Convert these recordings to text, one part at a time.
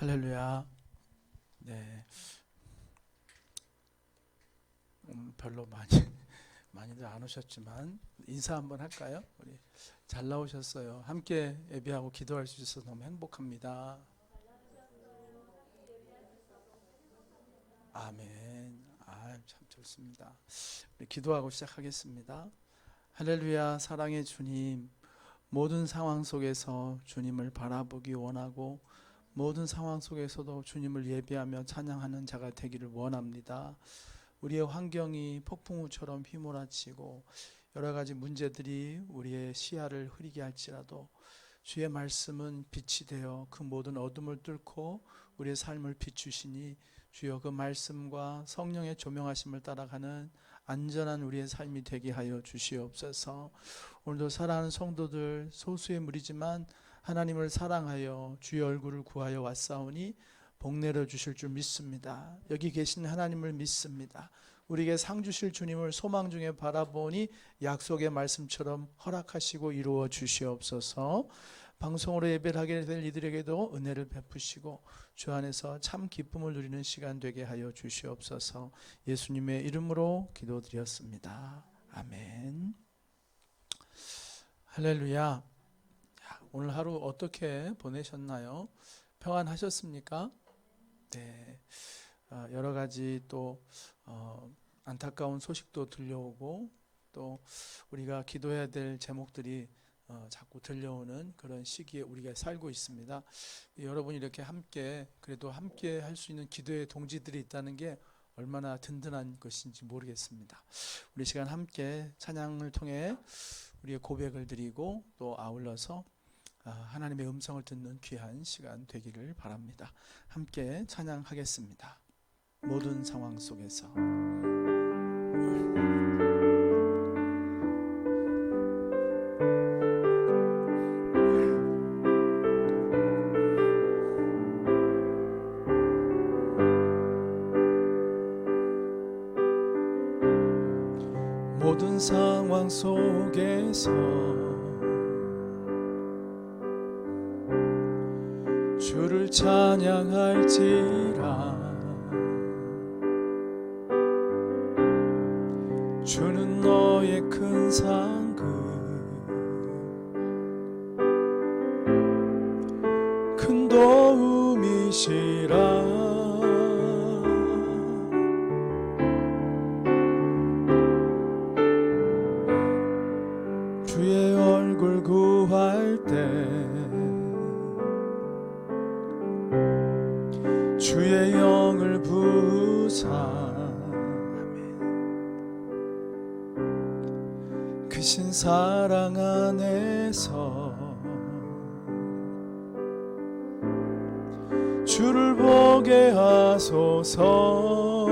할렐루야. 네. 별로 많이들 안 오셨지만 인사 한번 할까요? 우리 잘 나오셨어요. 함께 예배하고 기도할 수 있어서 너무 행복합니다. 아멘. 참 좋습니다. 우리 기도하고 시작하겠습니다. 할렐루야. 사랑의 주님, 모든 상황 속에서 주님을 바라보기 원하고 모든 상황 속에서도 주님을 예배하며 찬양하는 자가 되기를 원합니다. 우리의 환경이 폭풍우처럼 휘몰아치고 여러 가지 문제들이 우리의 시야를 흐리게 할지라도 주의 말씀은 빛이 되어 그 모든 어둠을 뚫고 우리의 삶을 비추시니 주여 그 말씀과 성령의 조명하심을 따라가는 안전한 우리의 삶이 되게 하여 주시옵소서. 오늘도 사랑하는 성도들 소수의 무리지만 하나님을 사랑하여 주의 얼굴을 구하여 왔사오니 복 내려 주실 줄 믿습니다. 여기 계신 하나님을 믿습니다. 우리에게 상 주실 주님을 소망 중에 바라보니 약속의 말씀처럼 허락하시고 이루어 주시옵소서. 방송으로 예배를 하게 될 이들에게도 은혜를 베푸시고 주 안에서 참 기쁨을 누리는 시간 되게 하여 주시옵소서. 예수님의 이름으로 기도드렸습니다. 아멘. 할렐루야. 오늘 하루 어떻게 보내셨나요? 평안하셨습니까? 네. 여러 가지 또 안타까운 소식도 들려오고 또 우리가 기도해야 될 제목들이 자꾸 들려오는 그런 시기에 우리가 살고 있습니다. 여러분이 이렇게 그래도 함께 할 수 있는 기도의 동지들이 있다는 게 얼마나 든든한 것인지 모르겠습니다. 우리 시간 함께 찬양을 통해 우리의 고백을 드리고 또 아울러서 하나님의 음성을 듣는 귀한 시간 되기를 바랍니다. 함께 찬양하겠습니다. 모든 상황 속에서 모든 상황 속에서 주를 찬양할지라. 주는 너의 큰 상급 큰 도움이시라. 주의 얼굴 구할 때 주의 영을 부으사 크신 사랑 안에서 주를 보게 하소서.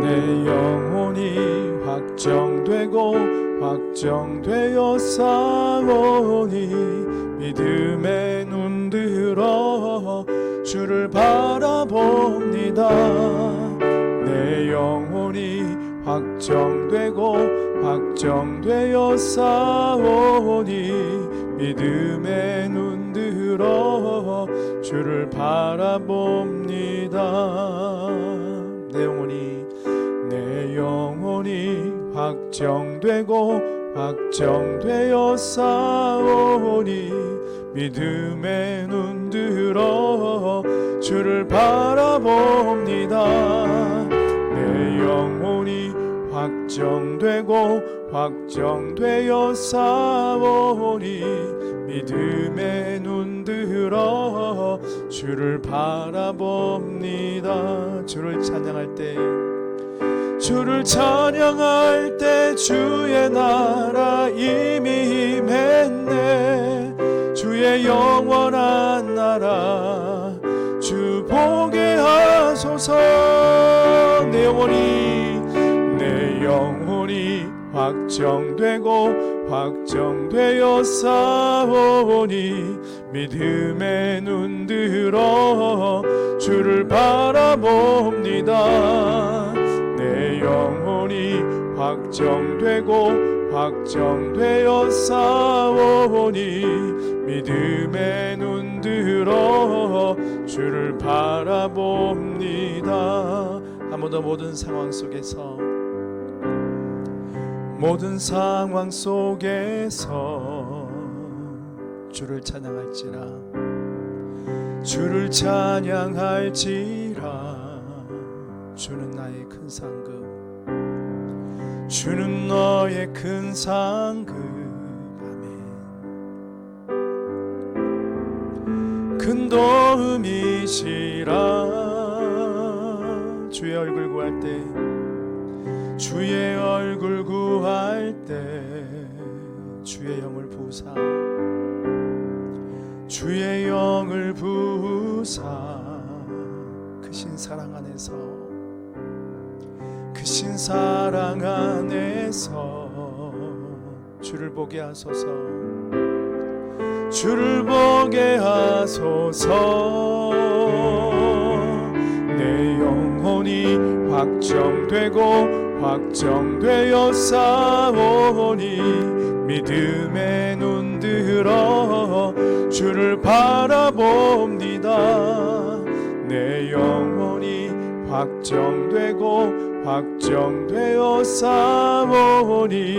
내 영혼이 확정되고 확정되어 싸우니 믿음의 눈 들어 주를 바라봅니다. 내 영혼이 확정되고 확정되어 싸우니 믿음의 눈 들어 주를 바라봅니다. 내 영혼이 확정되고 확정되어 싸우니 믿음의 눈 들어 주를 바라봅니다. 내 영혼이 확정되고 확정되어 싸우니 믿음의 눈 들어 주를 바라봅니다. 주를 찬양할 때 주의 나라 이미 임했네. 주의 영원한 나라 주 보게 하소서. 내 영혼이 확정되고 확정되어 싸우니 믿음의 눈 들어 주를 바라봅니다. 내 영혼이 확정되고 확정되어 싸우니 믿음의 눈 들어 주를 바라봅니다. 한 번 더 모든 상황 속에서 주를 찬양할지라 주는 나의 큰 상급 주는 너의 큰 상급 아멘. 큰 도움이시라 주의 얼굴 구할 때 주의 영을 부으사 크신 사랑 안에서 주를 보게 하소서 내 영혼이 확정되어 싸우니 믿음의 눈 들어 주를 바라봅니다. 내 영혼이 확정되어 싸우니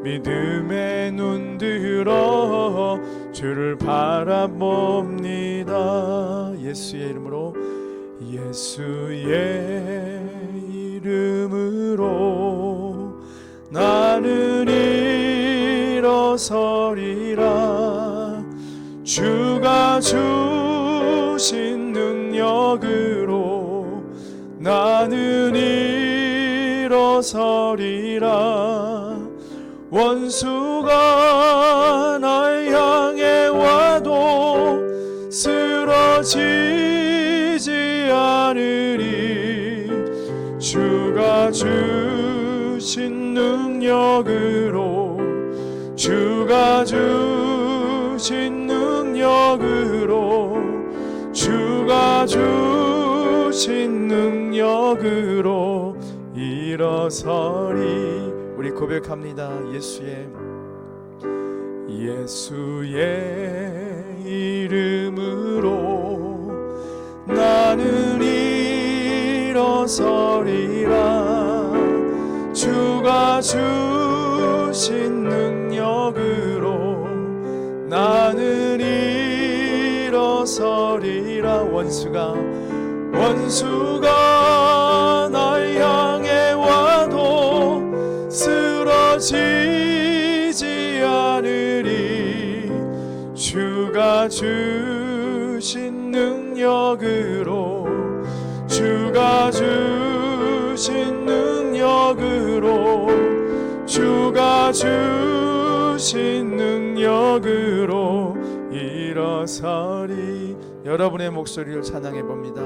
믿음의 눈 들어 주를 바라봅니다. 예수의 이름으로 나는 일어서리라. 주가 주신 능력으로 나는 일어서리라. 원수가 날 향해 와도 쓰러지지 않으리. 주가 주신 능력으로 주가 주신 능력으로 일어서리. 우리 고백합니다. 예수의 이름으로 나는 일어서리라. 주가 주신 능력으로 나는 일어서리라. 원수가 날 향해 와도 쓰러지지 않으리. 주가 주신 능력으로 주가 주신 능력으로 일어서리. 여러분의 목소리를 찬양해 봅니다.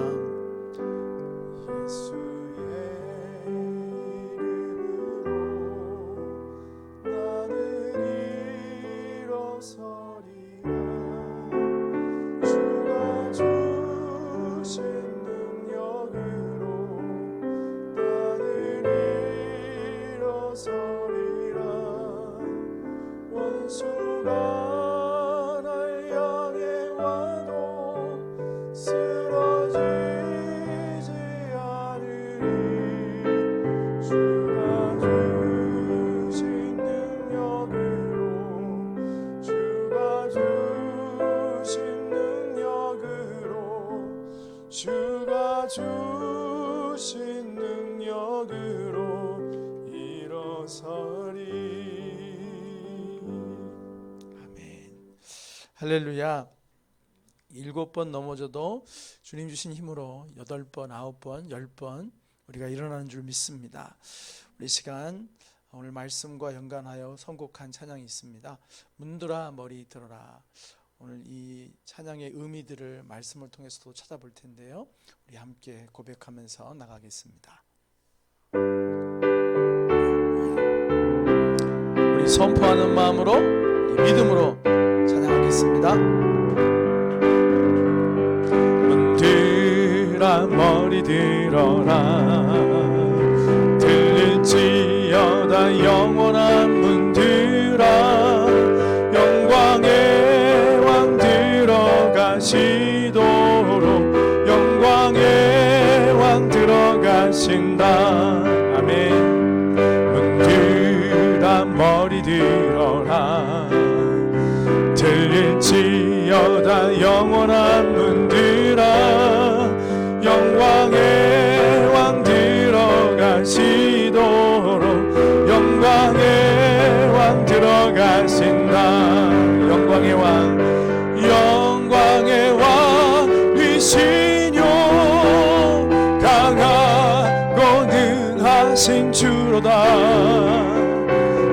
주가 주신 능력으로 일어서리. 아멘. 할렐루야. 7번 넘어져도 주님 주신 힘으로 8번, 9번, 10번 우리가 일어나는 줄 믿습니다. 우리 시간 오늘 말씀과 연관하여 선곡한 찬양이 있습니다. 문들아 머리 들어라. 오늘 이 찬양의 의미들을 말씀을 통해서도 찾아볼 텐데요. 우리 함께 고백하면서 나가겠습니다. 우리 선포하는 마음으로, 믿음으로 찬양하겠습니다. 문들아 머리 들어라. 들릴지어다 영원한 문들 가신다. 아멘. 문들아 머리 들어라. 들릴지어다 영원한 문들아. 영광의 왕 들어가시도록 영광의 왕 들어가신다. 영광의 왕, 영광의 왕이시뇨. 강하고 능하신 주로다.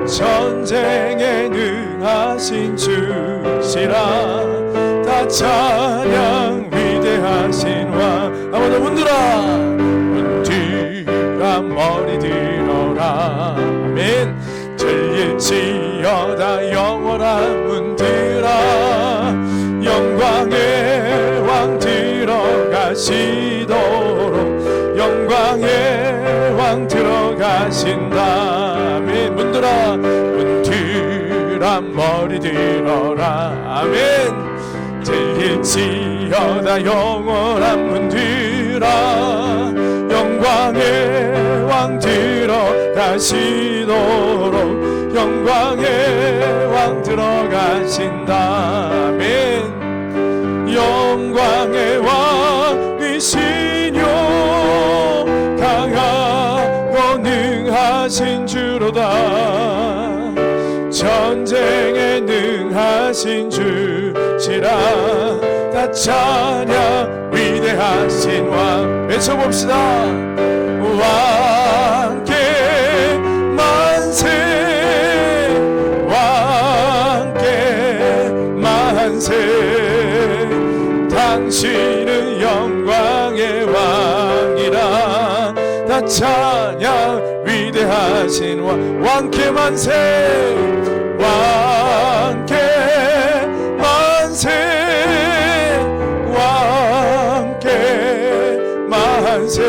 전쟁에 능하신 주시라. 다 찬양 위대하신 왕. 아무도 문들아 문들아 머리 들어라. 아멘. 들릴지어다 영원한 문들아. 영광의 왕 들어가시도록 영광의 왕 들어가신다. 아멘. 문들아 문들아 머리 들어라. 아멘. 들릴지어다 영원한 문들아. 영광의 왕 들어가시도록 영광의 왕 들어가신다. 아멘. 영광의 왕이시뇨. 강하고 능하신 주로다. 전쟁에 능하신 주시라. 다 찬양 위대하신 왕. 외쳐봅시다. 왕께 만세. 왕께 만세. 당신은 영광의 왕이라. 다 찬양 위대하신 왕. 왕께 만세. 왕께 만세. 왕께 만세.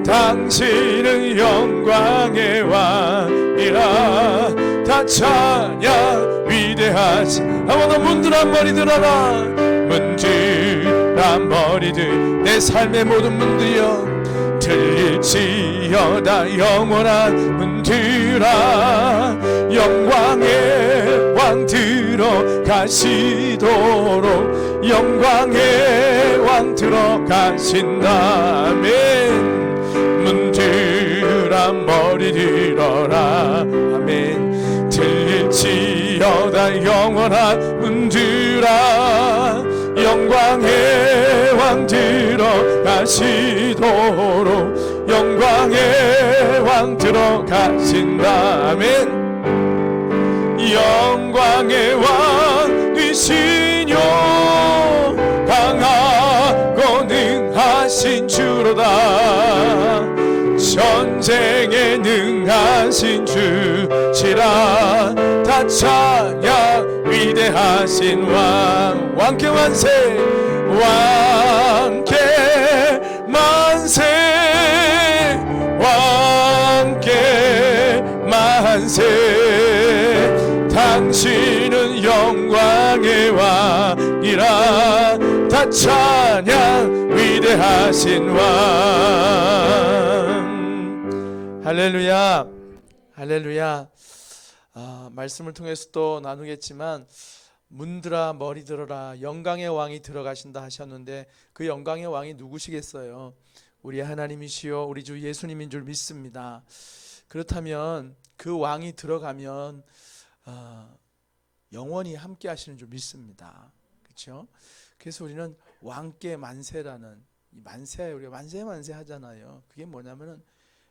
당신은 영광의 왕이라. 다 찬양 위대하신. 한번 더 문들아 머리 들어라. 문들아 머리들. 내 삶의 모든 문들이여 들릴지어다 영원한 문들아. 영광의 왕 들어가시도록 영광의 왕 들어가신다. 아멘. 문들아 머리 들어라. 아멘. 들릴지어다 영원한 문들아. 영광의 왕 들어가시도록 영광의 왕 들어가신다. 아멘. 영광의 왕이시뇨. 강하고 능하신 주로다. 전쟁에 능하신 주시라. 다 찬양 위대하신 왕. 왕께 만세. 왕께 만세. 왕께 만세. 당신은 영광의 왕이라. 다 찬양 위대하신 왕. 할렐루야. 할렐루야. 말씀을 통해서 또 나누겠지만 문들아 머리 들어라. 영광의 왕이 들어가신다 하셨는데 그 영광의 왕이 누구시겠어요? 우리 하나님이시요 우리 주 예수님인 줄 믿습니다. 그렇다면 그 왕이 들어가면 영원히 함께 하시는 줄 믿습니다. 그렇죠? 그래서 우리는 왕께 만세라는 이 만세, 우리가 만세 만세 하잖아요. 그게 뭐냐면은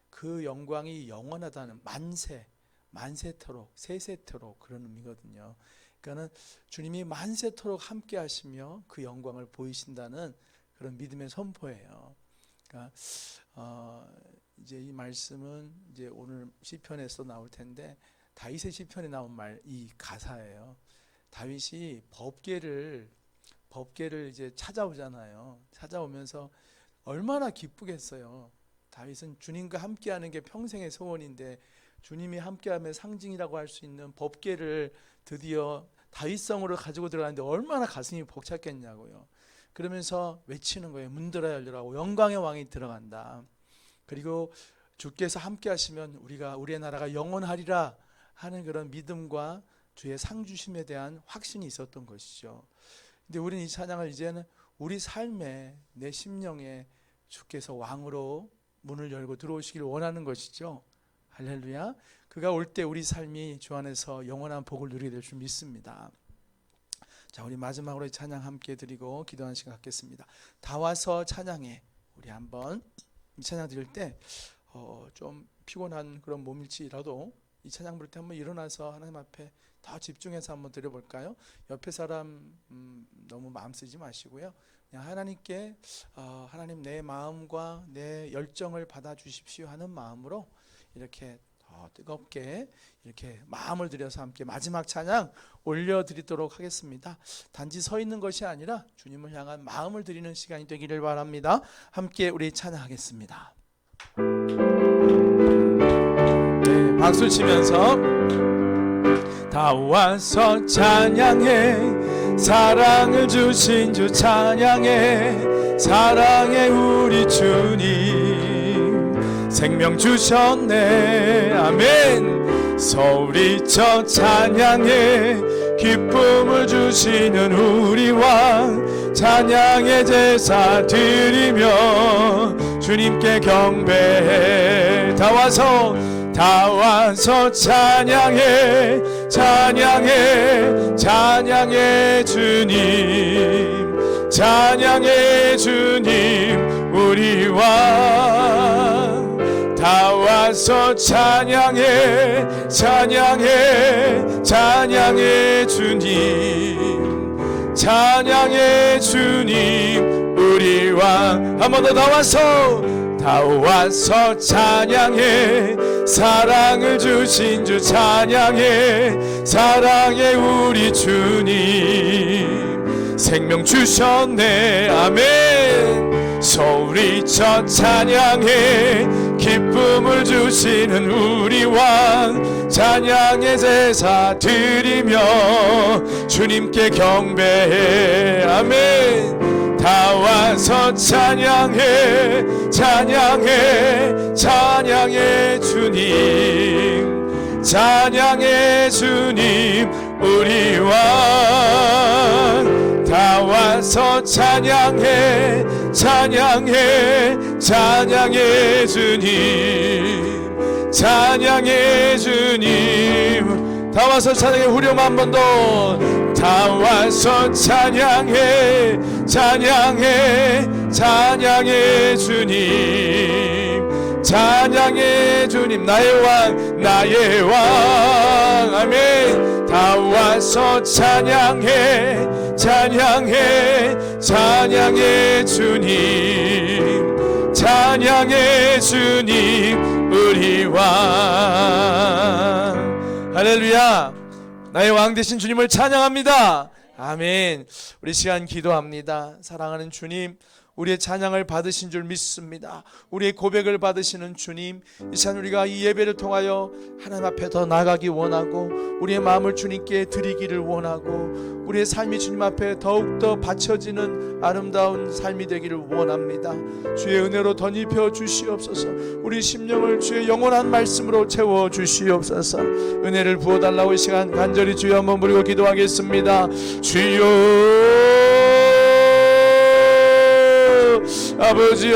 그 영광이 영원하다는 만세, 만세토록, 세세토록 그런 의미거든요. 그러니까는 주님이 만세토록 함께 하시며 그 영광을 보이신다는 그런 믿음의 선포예요. 그러니까 이제 이 말씀은 이제 오늘 시편에서 나올 텐데 다윗의 시편에 나온 말, 이 가사예요. 다윗이 법궤를 이제 찾아오잖아요. 찾아오면서 얼마나 기쁘겠어요. 다윗은 주님과 함께하는 게 평생의 소원인데 주님이 함께하면 상징이라고 할 수 있는 법궤를 드디어 다윗성으로 가지고 들어가는데 얼마나 가슴이 벅찼겠냐고요. 그러면서 외치는 거예요. 문들어 열리라고. 영광의 왕이 들어간다. 그리고 주께서 함께 하시면 우리의 나라가 영원하리라 하는 그런 믿음과 주의 상주심에 대한 확신이 있었던 것이죠. 근데 우리는 이 찬양을 이제는 우리 삶에, 내 심령에 주께서 왕으로 문을 열고 들어오시길 원하는 것이죠. 할렐루야. 그가 올 때 우리 삶이 주 안에서 영원한 복을 누리게 될 줄 믿습니다. 자, 우리 마지막으로 이 찬양 함께 드리고 기도하는 시간 갖겠습니다. 다 와서 찬양해. 우리 한번 이 찬양 드릴 때 좀 피곤한 그런 몸일지라도 이 찬양 부를 때 한번 일어나서 하나님 앞에 더 집중해서 한번 드려볼까요? 옆에 사람 너무 마음 쓰지 마시고요. 그냥 하나님께 하나님 내 마음과 내 열정을 받아주십시오 하는 마음으로 이렇게 더 뜨겁게 이렇게 마음을 들여서 함께 마지막 찬양 올려드리도록 하겠습니다. 단지 서 있는 것이 아니라 주님을 향한 마음을 드리는 시간이 되기를 바랍니다. 함께 우리 찬양하겠습니다. 네, 박수 치면서 다 와서 찬양해. 사랑을 주신 주 찬양해. 사랑해 우리 주님 생명 주셨네. 아멘. 소리쳐 찬양해. 기쁨을 주시는 우리 왕 찬양의 제사 드리며 주님께 경배해. 다 와서 찬양해. 찬양해. 찬양해 주님. 찬양해 주님 우리 왕. 다 와서 찬양해. 찬양해. 찬양해 주님. 찬양해 주님 우리 왕. 한 번 더 다 와서 찬양해. 사랑을 주신 주 찬양해. 사랑해 우리 주님 생명 주셨네. 아멘. 소리쳐 찬양해. 기쁨을 주시는 우리 왕 찬양의 제사 드리며 주님께 경배해. 아멘. 다 와서 찬양해. 찬양해. 찬양해 주님. 찬양해 주님 우리 왕. 다 와서 찬양해. 찬양해. 찬양해 주님. 찬양해 주님. 다 와서 찬양해. 후렴 한 번 더. 다 와서 찬양해. 찬양해. 찬양해 주님. 찬양해 주님 나의 왕 나의 왕. 아멘. 다 와서 찬양해. 찬양해. 찬양해 주님. 찬양해 주님 우리 왕. 할렐루야. 나의 왕 되신 주님을 찬양합니다. 아멘. 우리 시간 기도합니다. 사랑하는 주님, 우리의 찬양을 받으신 줄 믿습니다. 우리의 고백을 받으시는 주님, 이 시간 우리가 이 예배를 통하여 하나님 앞에 더 나가기 원하고 우리의 마음을 주님께 드리기를 원하고 우리의 삶이 주님 앞에 더욱더 바쳐지는 아름다운 삶이 되기를 원합니다. 주의 은혜로 덧입혀 주시옵소서. 우리 심령을 주의 영원한 말씀으로 채워 주시옵소서. 은혜를 부어달라고 이 시간 간절히 주여 한번 부르고 기도하겠습니다. 주여 아버지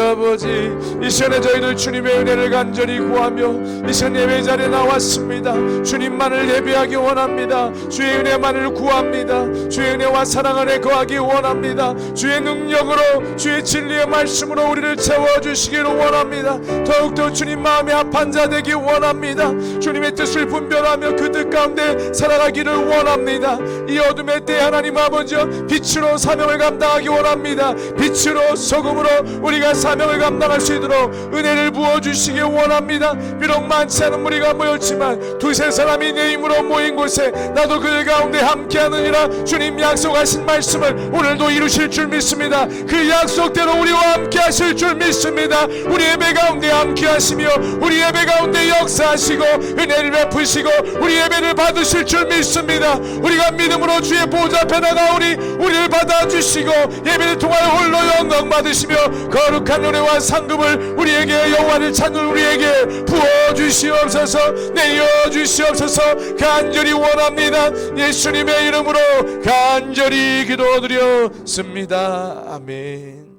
이 시간에 저희들 주님의 은혜를 간절히 구하며 이 시간 예배 자리에 나왔습니다. 주님만을 예배하기 원합니다. 주의 은혜만을 구합니다. 주의 은혜와 사랑 안에 거하기 원합니다. 주의 능력으로 주의 진리의 말씀으로 우리를 채워주시기를 원합니다. 더욱더 주님 마음에 합한 자 되기 원합니다. 주님의 뜻을 분별하며 그 뜻 가운데 살아가기를 원합니다. 이 어둠의 때 하나님 아버지여 빛으로 사명을 감당하기 원합니다. 빛으로 소금으로 우리가 사명을 감당할 수 있도록 은혜를 부어주시기 원합니다. 비록 많지 않은 무리가 모였지만 두세 사람이 내 힘으로 모인 곳에 나도 그 가운데 함께하느니라. 주님 약속하신 말씀을 오늘도 이루실 줄 믿습니다. 그 약속대로 우리와 함께 하실 줄 믿습니다. 우리 예배 가운데 함께 하시며 우리 예배 가운데 역사하시고 은혜를 베푸시고 우리 예배를 받으실 줄 믿습니다. 우리가 믿음으로 주의 보좌 앞에 나가오니 우리를 받아주시고 예배를 통하여 홀로 영광 받으시며 거룩한 은혜와 상급을 우리에게 여호와를 찾는 우리에게 부어주시옵소서. 내려주시옵소서. 간절히 원합니다. 예수님의 이름으로 간절히 기도드렸습니다. 아멘.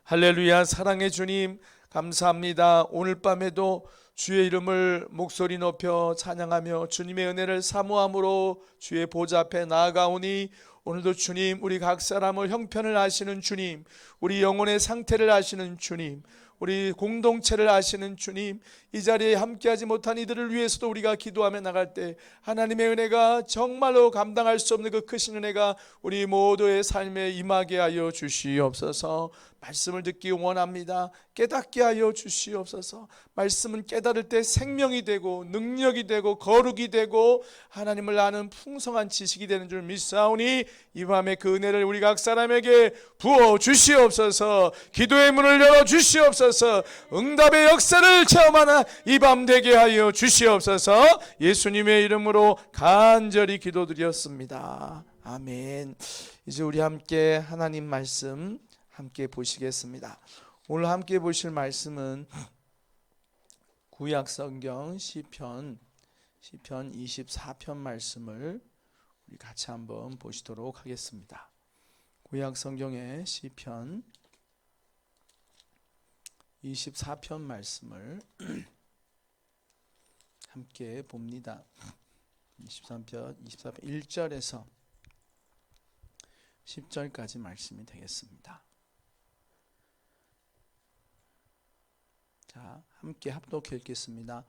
할렐루야. 사랑의 주님 감사합니다. 오늘 밤에도 주의 이름을 목소리 높여 찬양하며 주님의 은혜를 사모함으로 주의 보좌 앞에 나아가오니 오늘도 주님, 우리 각 사람을 형편을 아시는 주님, 우리 영혼의 상태를 아시는 주님, 우리 공동체를 아시는 주님, 이 자리에 함께하지 못한 이들을 위해서도 우리가 기도하며 나갈 때 하나님의 은혜가 정말로 감당할 수 없는 그 크신 은혜가 우리 모두의 삶에 임하게 하여 주시옵소서. 말씀을 듣기 원합니다. 깨닫게 하여 주시옵소서. 말씀은 깨달을 때 생명이 되고 능력이 되고 거룩이 되고 하나님을 아는 풍성한 지식이 되는 줄 믿사오니 이 밤에 그 은혜를 우리 각 사람에게 부어 주시옵소서. 기도의 문을 열어 주시옵소서. 응답의 역사를 체험하는 이 밤 되게 하여 주시옵소서. 예수님의 이름으로 간절히 기도드렸습니다. 아멘. 이제 우리 함께 하나님 말씀 함께 보시겠습니다. 오늘 함께 보실 말씀은 구약 성경 시편 24편 말씀을 우리 같이 한번 보시도록 하겠습니다. 구약 성경의 시편 24편 말씀을 함께 봅니다. 24편 1절에서 10절까지 말씀이 되겠습니다. 자, 함께 합독해 읽겠습니다.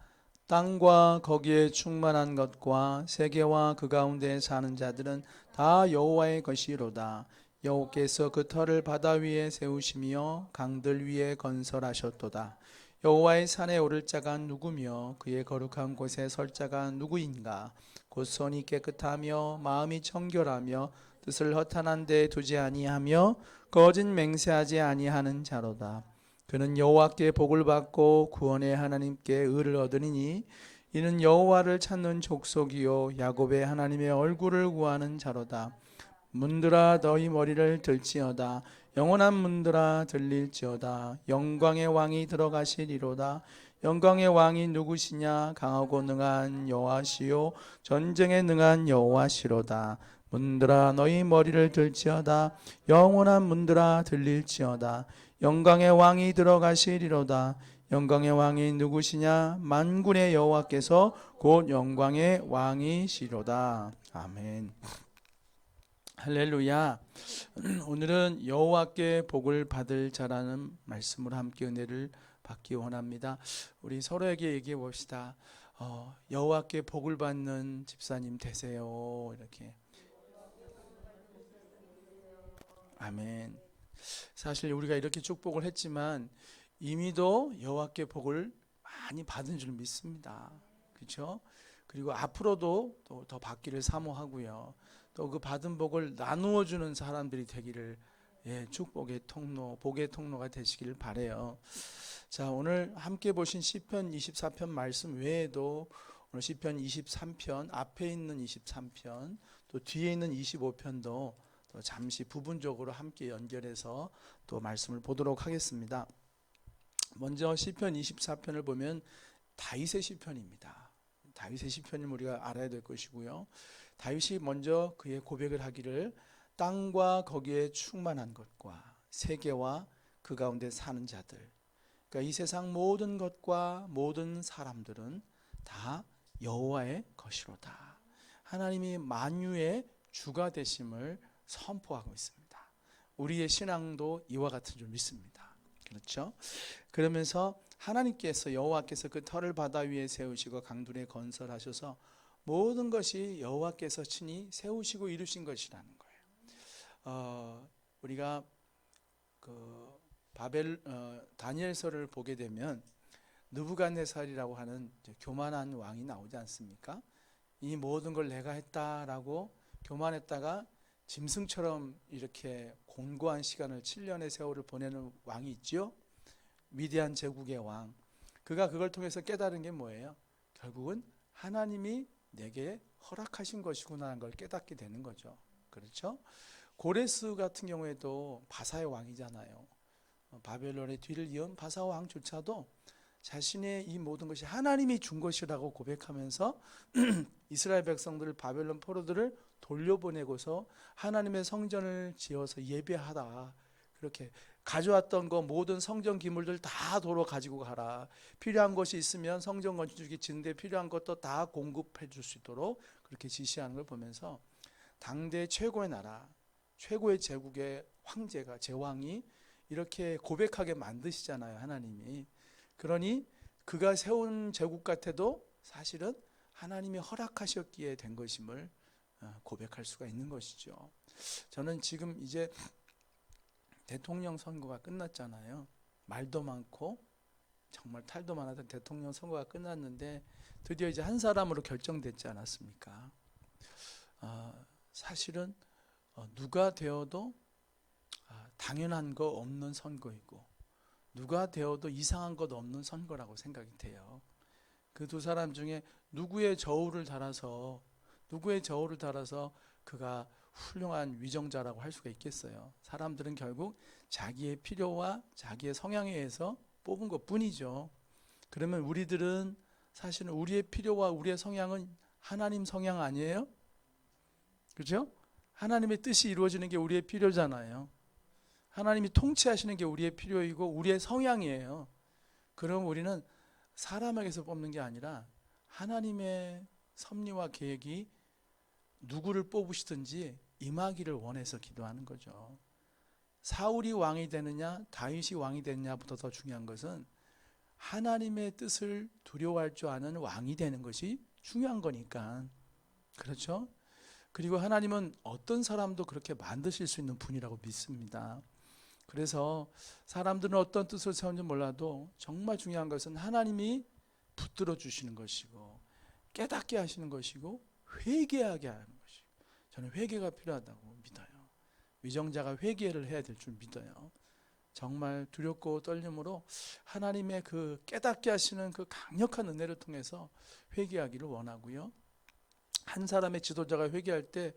땅과 거기에 충만한 것과 세계와 그 가운데 사는 자들은 다 여호와의 것이로다. 여호와께서 그 터를 바다 위에 세우시며 강들 위에 건설하셨도다. 여호와의 산에 오를 자가 누구며 그의 거룩한 곳에 설 자가 누구인가? 곧 손이 깨끗하며 마음이 청결하며 뜻을 허탄한 데 두지 아니하며 거짓 맹세하지 아니하는 자로다. 그는 여호와께 복을 받고 구원의 하나님께 의를 얻으리니 이는 여호와를 찾는 족속이요 야곱의 하나님의 얼굴을 구하는 자로다. 문들아 너희 머리를 들지어다. 영원한 문들아 들릴지어다. 영광의 왕이 들어가시리로다. 영광의 왕이 누구시냐? 강하고 능한 여호와시요 전쟁에 능한 여호와시로다. 문들아 너희 머리를 들지어다. 영원한 문들아 들릴지어다. 영광의 왕이 들어가시리로다. 영광의 왕이 누구시냐? 만군의 여호와께서 곧 영광의 왕이시로다. 아멘. 할렐루야. 오늘은 여호와께 복을 받을 자라는 말씀으로 함께 은혜를 받기 원합니다. 우리 서로에게 얘기해 봅시다. 여호와께 복을 받는 집사님 되세요. 이렇게. 아멘. 사실 우리가 이렇게 축복을 했지만 이미도 여호와께 복을 많이 받은 줄 믿습니다. 그렇죠? 그리고 앞으로도 또 더 받기를 사모하고요. 또 그 받은 복을 나누어 주는 사람들이 되기를 축복의 통로, 복의 통로가 되시기를 바라요. 자, 오늘 함께 보신 시편 24편 말씀 외에도 오늘 시편 23편 앞에 있는 23편 또 뒤에 있는 25편도 또 잠시 부분적으로 함께 연결해서 또 말씀을 보도록 하겠습니다. 먼저 시편 24편을 보면 다윗의 시편입니다. 다윗의 시편을 우리가 알아야 될 것이고요. 다윗이 먼저 그의 고백을 하기를 땅과 거기에 충만한 것과 세계와 그 가운데 사는 자들, 그러니까 이 세상 모든 것과 모든 사람들은 다 여호와의 것이로다. 하나님이 만유의 주가 되심을 선포하고 있습니다. 우리의 신앙도 이와 같은 줄 믿습니다. 그렇죠? 그러면서 하나님께서 여호와께서 그 터를 바다 위에 세우시고 강들에 건설하셔서 모든 것이 여호와께서 친히 세우시고 이루신 것이라는 거예요. 우리가 그 다니엘서를 보게 되면 느부갓네살이라고 하는 이제 교만한 왕이 나오지 않습니까? 이 모든 걸 내가 했다라고 교만했다가 짐승처럼 이렇게 곤고한 시간을 7년의 세월을 보내는 왕이 있죠. 위대한 제국의 왕. 그가 그걸 통해서 깨달은 게 뭐예요? 결국은 하나님이 내게 허락하신 것이구나 하는 걸 깨닫게 되는 거죠. 그렇죠? 고레스 같은 경우에도 바사의 왕이잖아요. 바벨론의 뒤를 이은 바사 왕조차도 자신의 이 모든 것이 하나님이 준 것이라고 고백하면서 이스라엘 백성들을 바벨론 포로들을 돌려보내고서 하나님의 성전을 지어서 예배하라. 그렇게 가져왔던 거 모든 성전 기물들 다 도로 가지고 가라. 필요한 것이 있으면 성전 건축이 짓는데 필요한 것도 다 공급해 줄 수 있도록 그렇게 지시하는 걸 보면서 당대 최고의 나라, 최고의 제국의 황제가 제왕이 이렇게 고백하게 만드시잖아요, 하나님이. 그러니 그가 세운 제국 같아도 사실은 하나님이 허락하셨기에 된 것임을 고백할 수가 있는 것이죠. 저는 지금 이제 대통령 선거가 끝났잖아요. 말도 많고 정말 탈도 많았던 대통령 선거가 끝났는데 드디어 이제 한 사람으로 결정됐지 않았습니까? 사실은 누가 되어도 당연한 거 없는 선거이고 누가 되어도 이상한 것 없는 선거라고 생각이 돼요. 그 두 사람 중에 누구의 저울을 달아서 그가 훌륭한 위정자라고 할 수가 있겠어요. 사람들은 결국 자기의 필요와 자기의 성향에 의해서 뽑은 것 뿐이죠. 그러면 우리들은 사실은 우리의 필요와 우리의 성향은 하나님 성향 아니에요? 그렇죠? 하나님의 뜻이 이루어지는 게 우리의 필요잖아요. 하나님이 통치하시는 게 우리의 필요이고 우리의 성향이에요. 그럼 우리는 사람에게서 뽑는 게 아니라 하나님의 섭리와 계획이 누구를 뽑으시든지 임하기를 원해서 기도하는 거죠. 사울이 왕이 되느냐 다윗이 왕이 되느냐보다 더 중요한 것은 하나님의 뜻을 두려워할 줄 아는 왕이 되는 것이 중요한 거니까. 그렇죠? 그리고 하나님은 어떤 사람도 그렇게 만드실 수 있는 분이라고 믿습니다. 그래서 사람들은 어떤 뜻을 세우는지 몰라도 정말 중요한 것은 하나님이 붙들어 주시는 것이고 깨닫게 하시는 것이고 회개하게 하는 것이고, 저는 회개가 필요하다고 믿어요. 위정자가 회개를 해야 될 줄 믿어요. 정말 두렵고 떨림으로 하나님의 그 깨닫게 하시는 그 강력한 은혜를 통해서 회개하기를 원하고요. 한 사람의 지도자가 회개할 때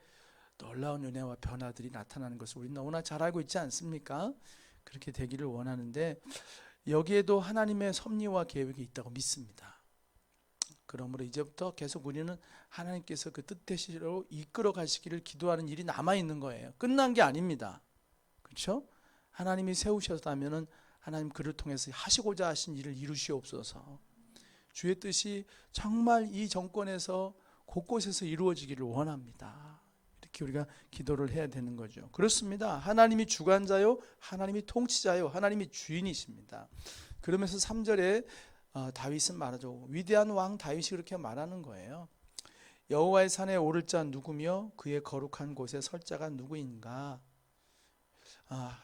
놀라운 은혜와 변화들이 나타나는 것을 우리는 너무나 잘 알고 있지 않습니까? 그렇게 되기를 원하는데 여기에도 하나님의 섭리와 계획이 있다고 믿습니다. 그러므로 이제부터 계속 우리는 하나님께서 그 뜻대로 이끌어 가시기를 기도하는 일이 남아있는 거예요. 끝난 게 아닙니다. 그렇죠? 하나님이 세우셨다면 하나님 그를 통해서 하시고자 하신 일을 이루시옵소서. 주의 뜻이 정말 이 정권에서 곳곳에서 이루어지기를 원합니다. 이렇게 우리가 기도를 해야 되는 거죠. 그렇습니다. 하나님이 주관자요, 하나님이 통치자요, 하나님이 주인이십니다. 그러면서 3절에 다윗은 말하죠. 위대한 왕 다윗이 그렇게 말하는 거예요. 여호와의 산에 오를 자 누구며 그의 거룩한 곳에 설 자가 누구인가?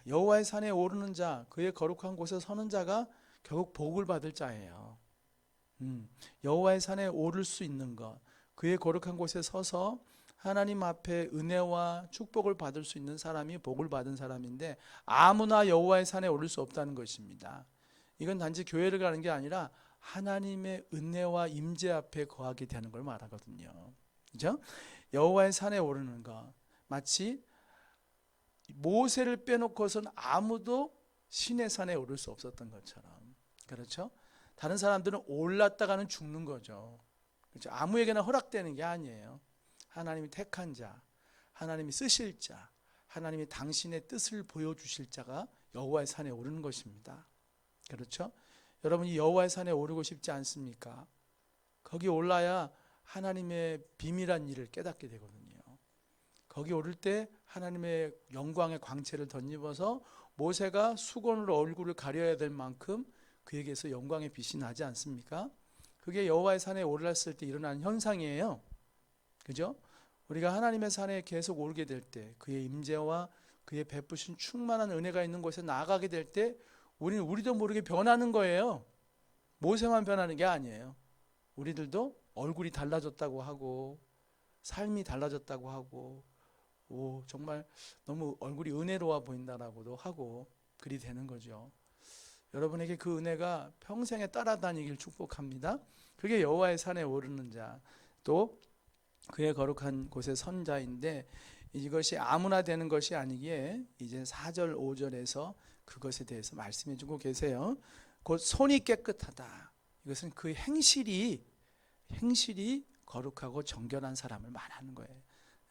여호와의 산에 오르는 자, 그의 거룩한 곳에 서는 자가 결국 복을 받을 자예요. 여호와의 산에 오를 수 있는 것, 그의 거룩한 곳에 서서 하나님 앞에 은혜와 축복을 받을 수 있는 사람이 복을 받은 사람인데 아무나 여호와의 산에 오를 수 없다는 것입니다. 이건 단지 교회를 가는 게 아니라 하나님의 은혜와 임재 앞에 거하게 되는 걸 말하거든요. 그죠? 여호와의 산에 오르는 것, 마치 모세를 빼놓고선 아무도 신의 산에 오를 수 없었던 것처럼. 그렇죠? 다른 사람들은 올랐다가는 죽는 거죠. 그렇죠? 아무에게나 허락되는 게 아니에요. 하나님이 택한 자, 하나님이 쓰실 자, 하나님이 당신의 뜻을 보여주실 자가 여호와의 산에 오르는 것입니다. 그렇죠? 여러분이 여호와의 산에 오르고 싶지 않습니까? 거기 올라야 하나님의 비밀한 일을 깨닫게 되거든요. 거기 오를 때 하나님의 영광의 광채를 덧입어서 모세가 수건으로 얼굴을 가려야 될 만큼 그에게서 영광의 빛이 나지 않습니까? 그게 여호와의 산에 올랐을 때 일어나는 현상이에요. 그죠? 우리가 하나님의 산에 계속 오르게 될 때 그의 임재와 그의 베푸신 충만한 은혜가 있는 곳에 나아가게 될 때 우리도 모르게 변하는 거예요. 모세만 변하는 게 아니에요. 우리들도 얼굴이 달라졌다고 하고 삶이 달라졌다고 하고 정말 너무 얼굴이 은혜로워 보인다라고도 하고 그리 되는 거죠. 여러분에게 그 은혜가 평생에 따라다니길 축복합니다. 그게 여호와의 산에 오르는 자, 또 그의 거룩한 곳의 선자인데, 이것이 아무나 되는 것이 아니기에 이제 4절 5절에서 그것에 대해서 말씀해 주고 계세요. 곧 손이 깨끗하다. 이것은 그 행실이 거룩하고 정결한 사람을 말하는 거예요.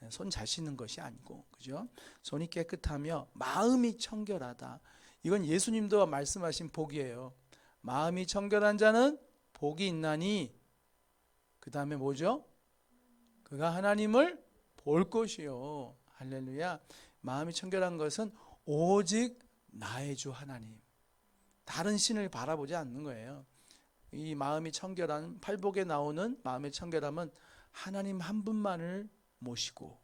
손 잘 씻는 것이 아니고, 그죠? 손이 깨끗하며 마음이 청결하다. 이건 예수님도 말씀하신 복이에요. 마음이 청결한 자는 복이 있나니, 그 다음에 뭐죠? 그가 하나님을 볼 것이요. 할렐루야. 마음이 청결한 것은 오직 나의 주 하나님, 다른 신을 바라보지 않는 거예요. 이 마음이 청결한, 팔복에 나오는 마음의 청결함은 하나님 한 분만을 모시고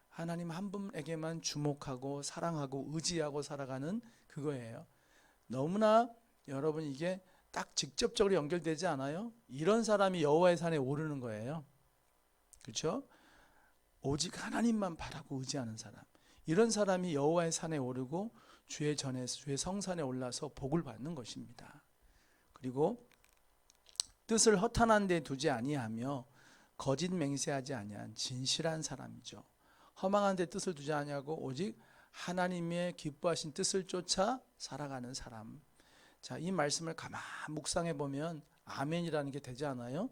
하나님 한 분에게만 주목하고 사랑하고 의지하고 살아가는 그거예요. 너무나 여러분 이게 딱 직접적으로 연결되지 않아요? 이런 사람이 여호와의 산에 오르는 거예요. 그렇죠? 오직 하나님만 바라고 의지하는 사람, 이런 사람이 여호와의 산에 오르고 주의 성산에 올라서 복을 받는 것입니다. 그리고 뜻을 허탄한 데 두지 아니하며 거짓 맹세하지 아니한 진실한 사람이죠. 허망한 데 뜻을 두지 아니하고 오직 하나님의 기뻐하신 뜻을 쫓아 살아가는 사람. 자, 이 말씀을 가만 묵상해 보면 아멘이라는 게 되지 않아요?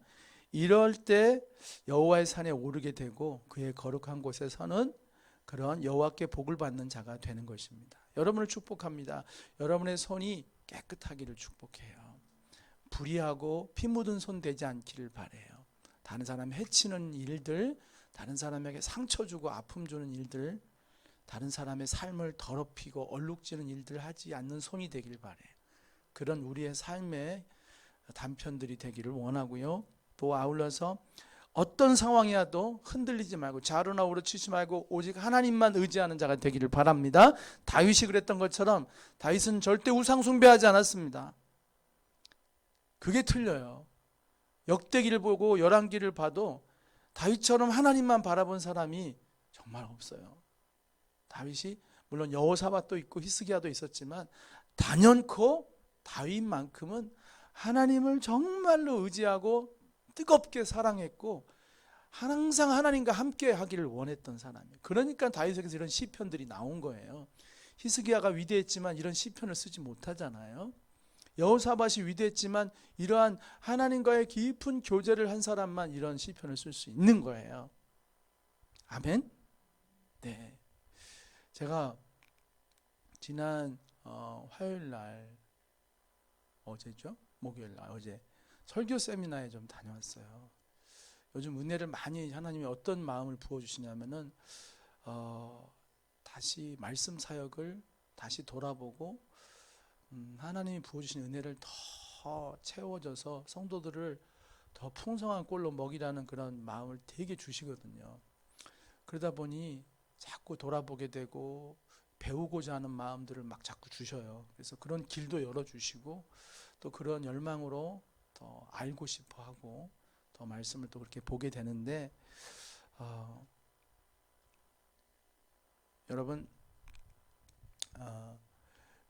이럴 때 여호와의 산에 오르게 되고 그의 거룩한 곳에 서는 그런 여호와께 복을 받는 자가 되는 것입니다. 여러분을 축복합니다. 여러분의 손이 깨끗하기를 축복해요. 불의하고 피 묻은 손 되지 않기를 바라요. 다른 사람 해치는 일들, 다른 사람에게 상처 주고 아픔 주는 일들, 다른 사람의 삶을 더럽히고 얼룩지는 일들 하지 않는 손이 되길 바라요. 그런 우리의 삶의 단편들이 되기를 원하고요. 또 아울러서 어떤 상황이라도 흔들리지 말고 좌로나 우로 치지 말고 오직 하나님만 의지하는 자가 되기를 바랍니다. 다윗이 그랬던 것처럼 다윗은 절대 우상 숭배하지 않았습니다. 그게 틀려요. 역대기를 보고 열왕기를 봐도 다윗처럼 하나님만 바라본 사람이 정말 없어요. 다윗이 물론 여호사밧도 있고 히스기야도 있었지만 단연코 다윗만큼은 하나님을 정말로 의지하고 뜨겁게 사랑했고 항상 하나님과 함께 하기를 원했던 사람이에요. 그러니까 다윗에게서 이런 시편들이 나온 거예요. 히스기야가 위대했지만 이런 시편을 쓰지 못하잖아요. 여호사밧이 위대했지만 이러한 하나님과의 깊은 교제를 한 사람만 이런 시편을 쓸 수 있는 거예요. 아멘? 네. 제가 지난 화요일 날, 어제죠? 목요일 날, 어제 설교 세미나에 좀 다녀왔어요. 요즘 은혜를 많이 하나님이 어떤 마음을 부어주시냐면은 다시 말씀 사역을 다시 돌아보고 하나님이 부어주신 은혜를 더 채워져서 성도들을 더 풍성한 꼴로 먹이라는 그런 마음을 되게 주시거든요. 그러다 보니 자꾸 돌아보게 되고 배우고자 하는 마음들을 막 자꾸 주셔요. 그래서 그런 길도 열어주시고 또 그런 열망으로 더 알고 싶어 하고 더 말씀을 또 그렇게 보게 되는데 여러분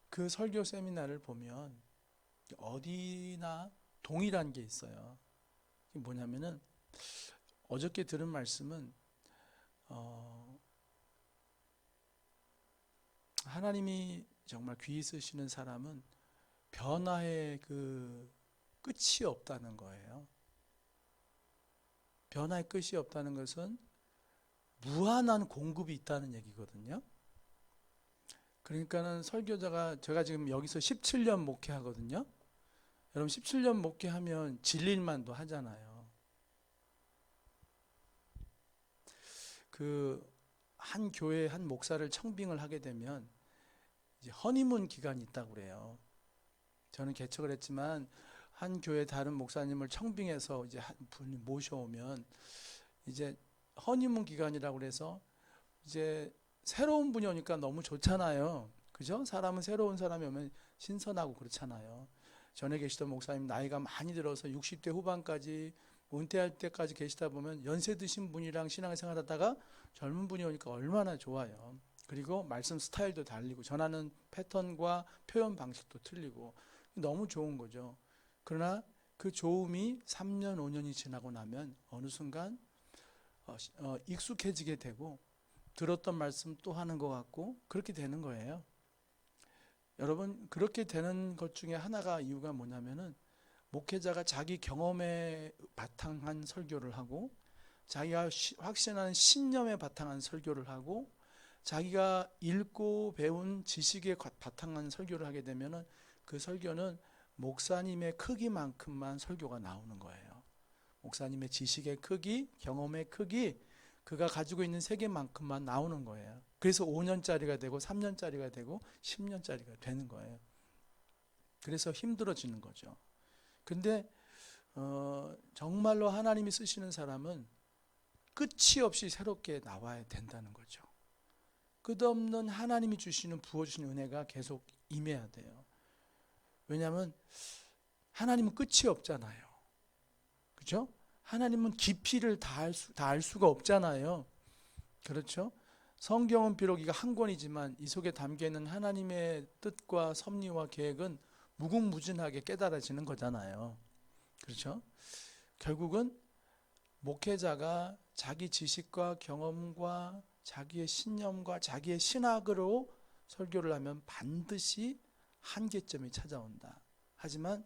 그 설교 세미나를 보면 어디나 동일한 게 있어요. 이게 뭐냐면은 어저께 들은 말씀은 하나님이 정말 귀 있으시는 사람은 변화의 그 끝이 없다는 거예요. 변화의 끝이 없다는 것은 무한한 공급이 있다는 얘기거든요. 그러니까는 설교자가, 제가 지금 여기서 17년 목회하거든요. 여러분 17년 목회하면 질릴만도 하잖아요. 그 한 교회 한 목사를 청빙을 하게 되면 이제 허니문 기간이 있다고 그래요. 저는 개척을 했지만 한 교회 다른 목사님을 청빙해서 이제 한 분이 모셔오면 이제 허니문 기간이라고 그래서 이제 새로운 분이 오니까 너무 좋잖아요. 그죠? 사람은 새로운 사람이 오면 신선하고 그렇잖아요. 전에 계시던 목사님 나이가 많이 들어서 60대 후반까지 은퇴할 때까지 계시다 보면 연세 드신 분이랑 신앙생활 하다가 젊은 분이 오니까 얼마나 좋아요. 그리고 말씀 스타일도 달리고 전하는 패턴과 표현 방식도 틀리고 너무 좋은 거죠. 그러나 그 좋음이 3년 5년이 지나고 나면 어느 순간 익숙해지게 되고 들었던 말씀 또 하는 것 같고 그렇게 되는 거예요. 여러분, 그렇게 되는 것 중에 하나가 이유가 뭐냐면은 목회자가 자기 경험에 바탕한 설교를 하고 자기가 확신하는 신념에 바탕한 설교를 하고 자기가 읽고 배운 지식에 바탕한 설교를 하게 되면은 그 설교는 목사님의 크기만큼만 설교가 나오는 거예요. 목사님의 지식의 크기, 경험의 크기, 그가 가지고 있는 세계만큼만 나오는 거예요. 그래서 5년짜리가 되고 3년짜리가 되고 10년짜리가 되는 거예요. 그래서 힘들어지는 거죠. 근데 정말로 하나님이 쓰시는 사람은 끝이 없이 새롭게 나와야 된다는 거죠. 끝없는 하나님이 주시는 부어주시는 은혜가 계속 임해야 돼요. 왜냐하면 하나님은 끝이 없잖아요. 그렇죠? 하나님은 깊이를 다 알 수가 없잖아요. 그렇죠? 성경은 비록 이거 한 권이지만 이 속에 담겨 있는 하나님의 뜻과 섭리와 계획은 무궁무진하게 깨달아지는 거잖아요. 그렇죠? 결국은 목회자가 자기 지식과 경험과 자기의 신념과 자기의 신학으로 설교를 하면 반드시 한계점이 찾아온다. 하지만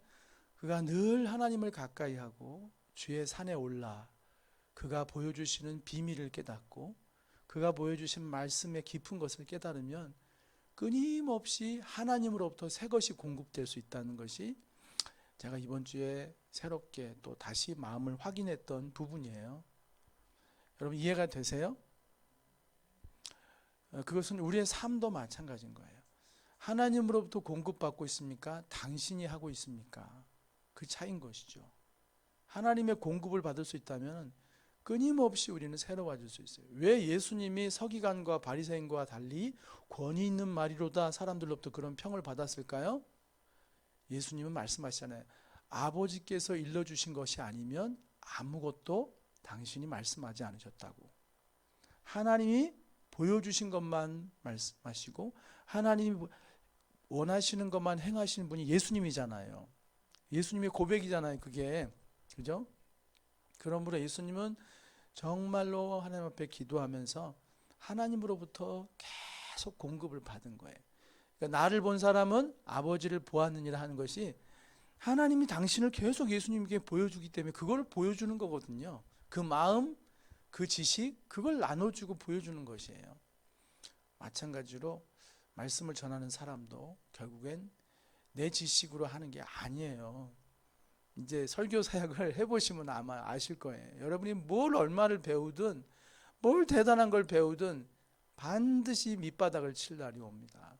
그가 늘 하나님을 가까이 하고 주의 산에 올라 그가 보여주시는 비밀을 깨닫고 그가 보여주신 말씀의 깊은 것을 깨달으면 끊임없이 하나님으로부터 새 것이 공급될 수 있다는 것이 제가 이번 주에 새롭게 또 다시 마음을 확인했던 부분이에요. 여러분 이해가 되세요? 그것은 우리의 삶도 마찬가지인 거예요. 하나님으로부터 공급받고 있습니까? 당신이 하고 있습니까? 그 차이인 것이죠. 하나님의 공급을 받을 수 있다면 끊임없이 우리는 새로워질 수 있어요. 왜 예수님이 서기관과 바리새인과 달리 권위 있는 말이로다 사람들로부터 그런 평을 받았을까요? 예수님은 말씀하시잖아요. 아버지께서 일러주신 것이 아니면 아무것도 당신이 말씀하지 않으셨다고. 하나님이 보여주신 것만 말씀하시고 하나님이 원하시는 것만 행하시는 분이 예수님이잖아요. 예수님의 고백이잖아요. 그게. 그죠? 그러므로 예수님은 정말로 하나님 앞에 기도하면서 하나님으로부터 계속 공급을 받은 거예요. 그러니까 나를 본 사람은 아버지를 보았느니라 하는 것이 하나님이 당신을 계속 예수님께 보여주기 때문에 그걸 보여주는 거거든요. 그 마음, 그 지식, 그걸 나눠주고 보여주는 것이에요. 마찬가지로 말씀을 전하는 사람도 결국엔 내 지식으로 하는 게 아니에요. 이제 설교 사역을 해보시면 아마 아실 거예요. 여러분이 뭘 얼마를 배우든 뭘 대단한 걸 배우든 반드시 밑바닥을 칠 날이 옵니다.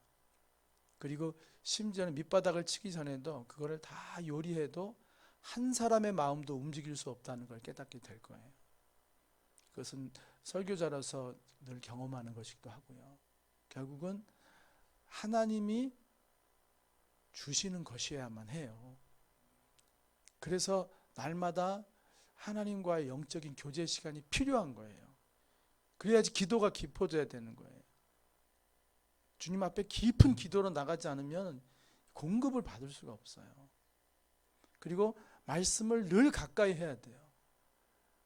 그리고 심지어는 밑바닥을 치기 전에도 그거를 다 요리해도 한 사람의 마음도 움직일 수 없다는 걸 깨닫게 될 거예요. 그것은 설교자로서 늘 경험하는 것이기도 하고요. 결국은 하나님이 주시는 것이어야만 해요. 그래서 날마다 하나님과의 영적인 교제 시간이 필요한 거예요. 그래야지 기도가 깊어져야 되는 거예요. 주님 앞에 깊은 기도로 나가지 않으면 공급을 받을 수가 없어요. 그리고 말씀을 늘 가까이 해야 돼요.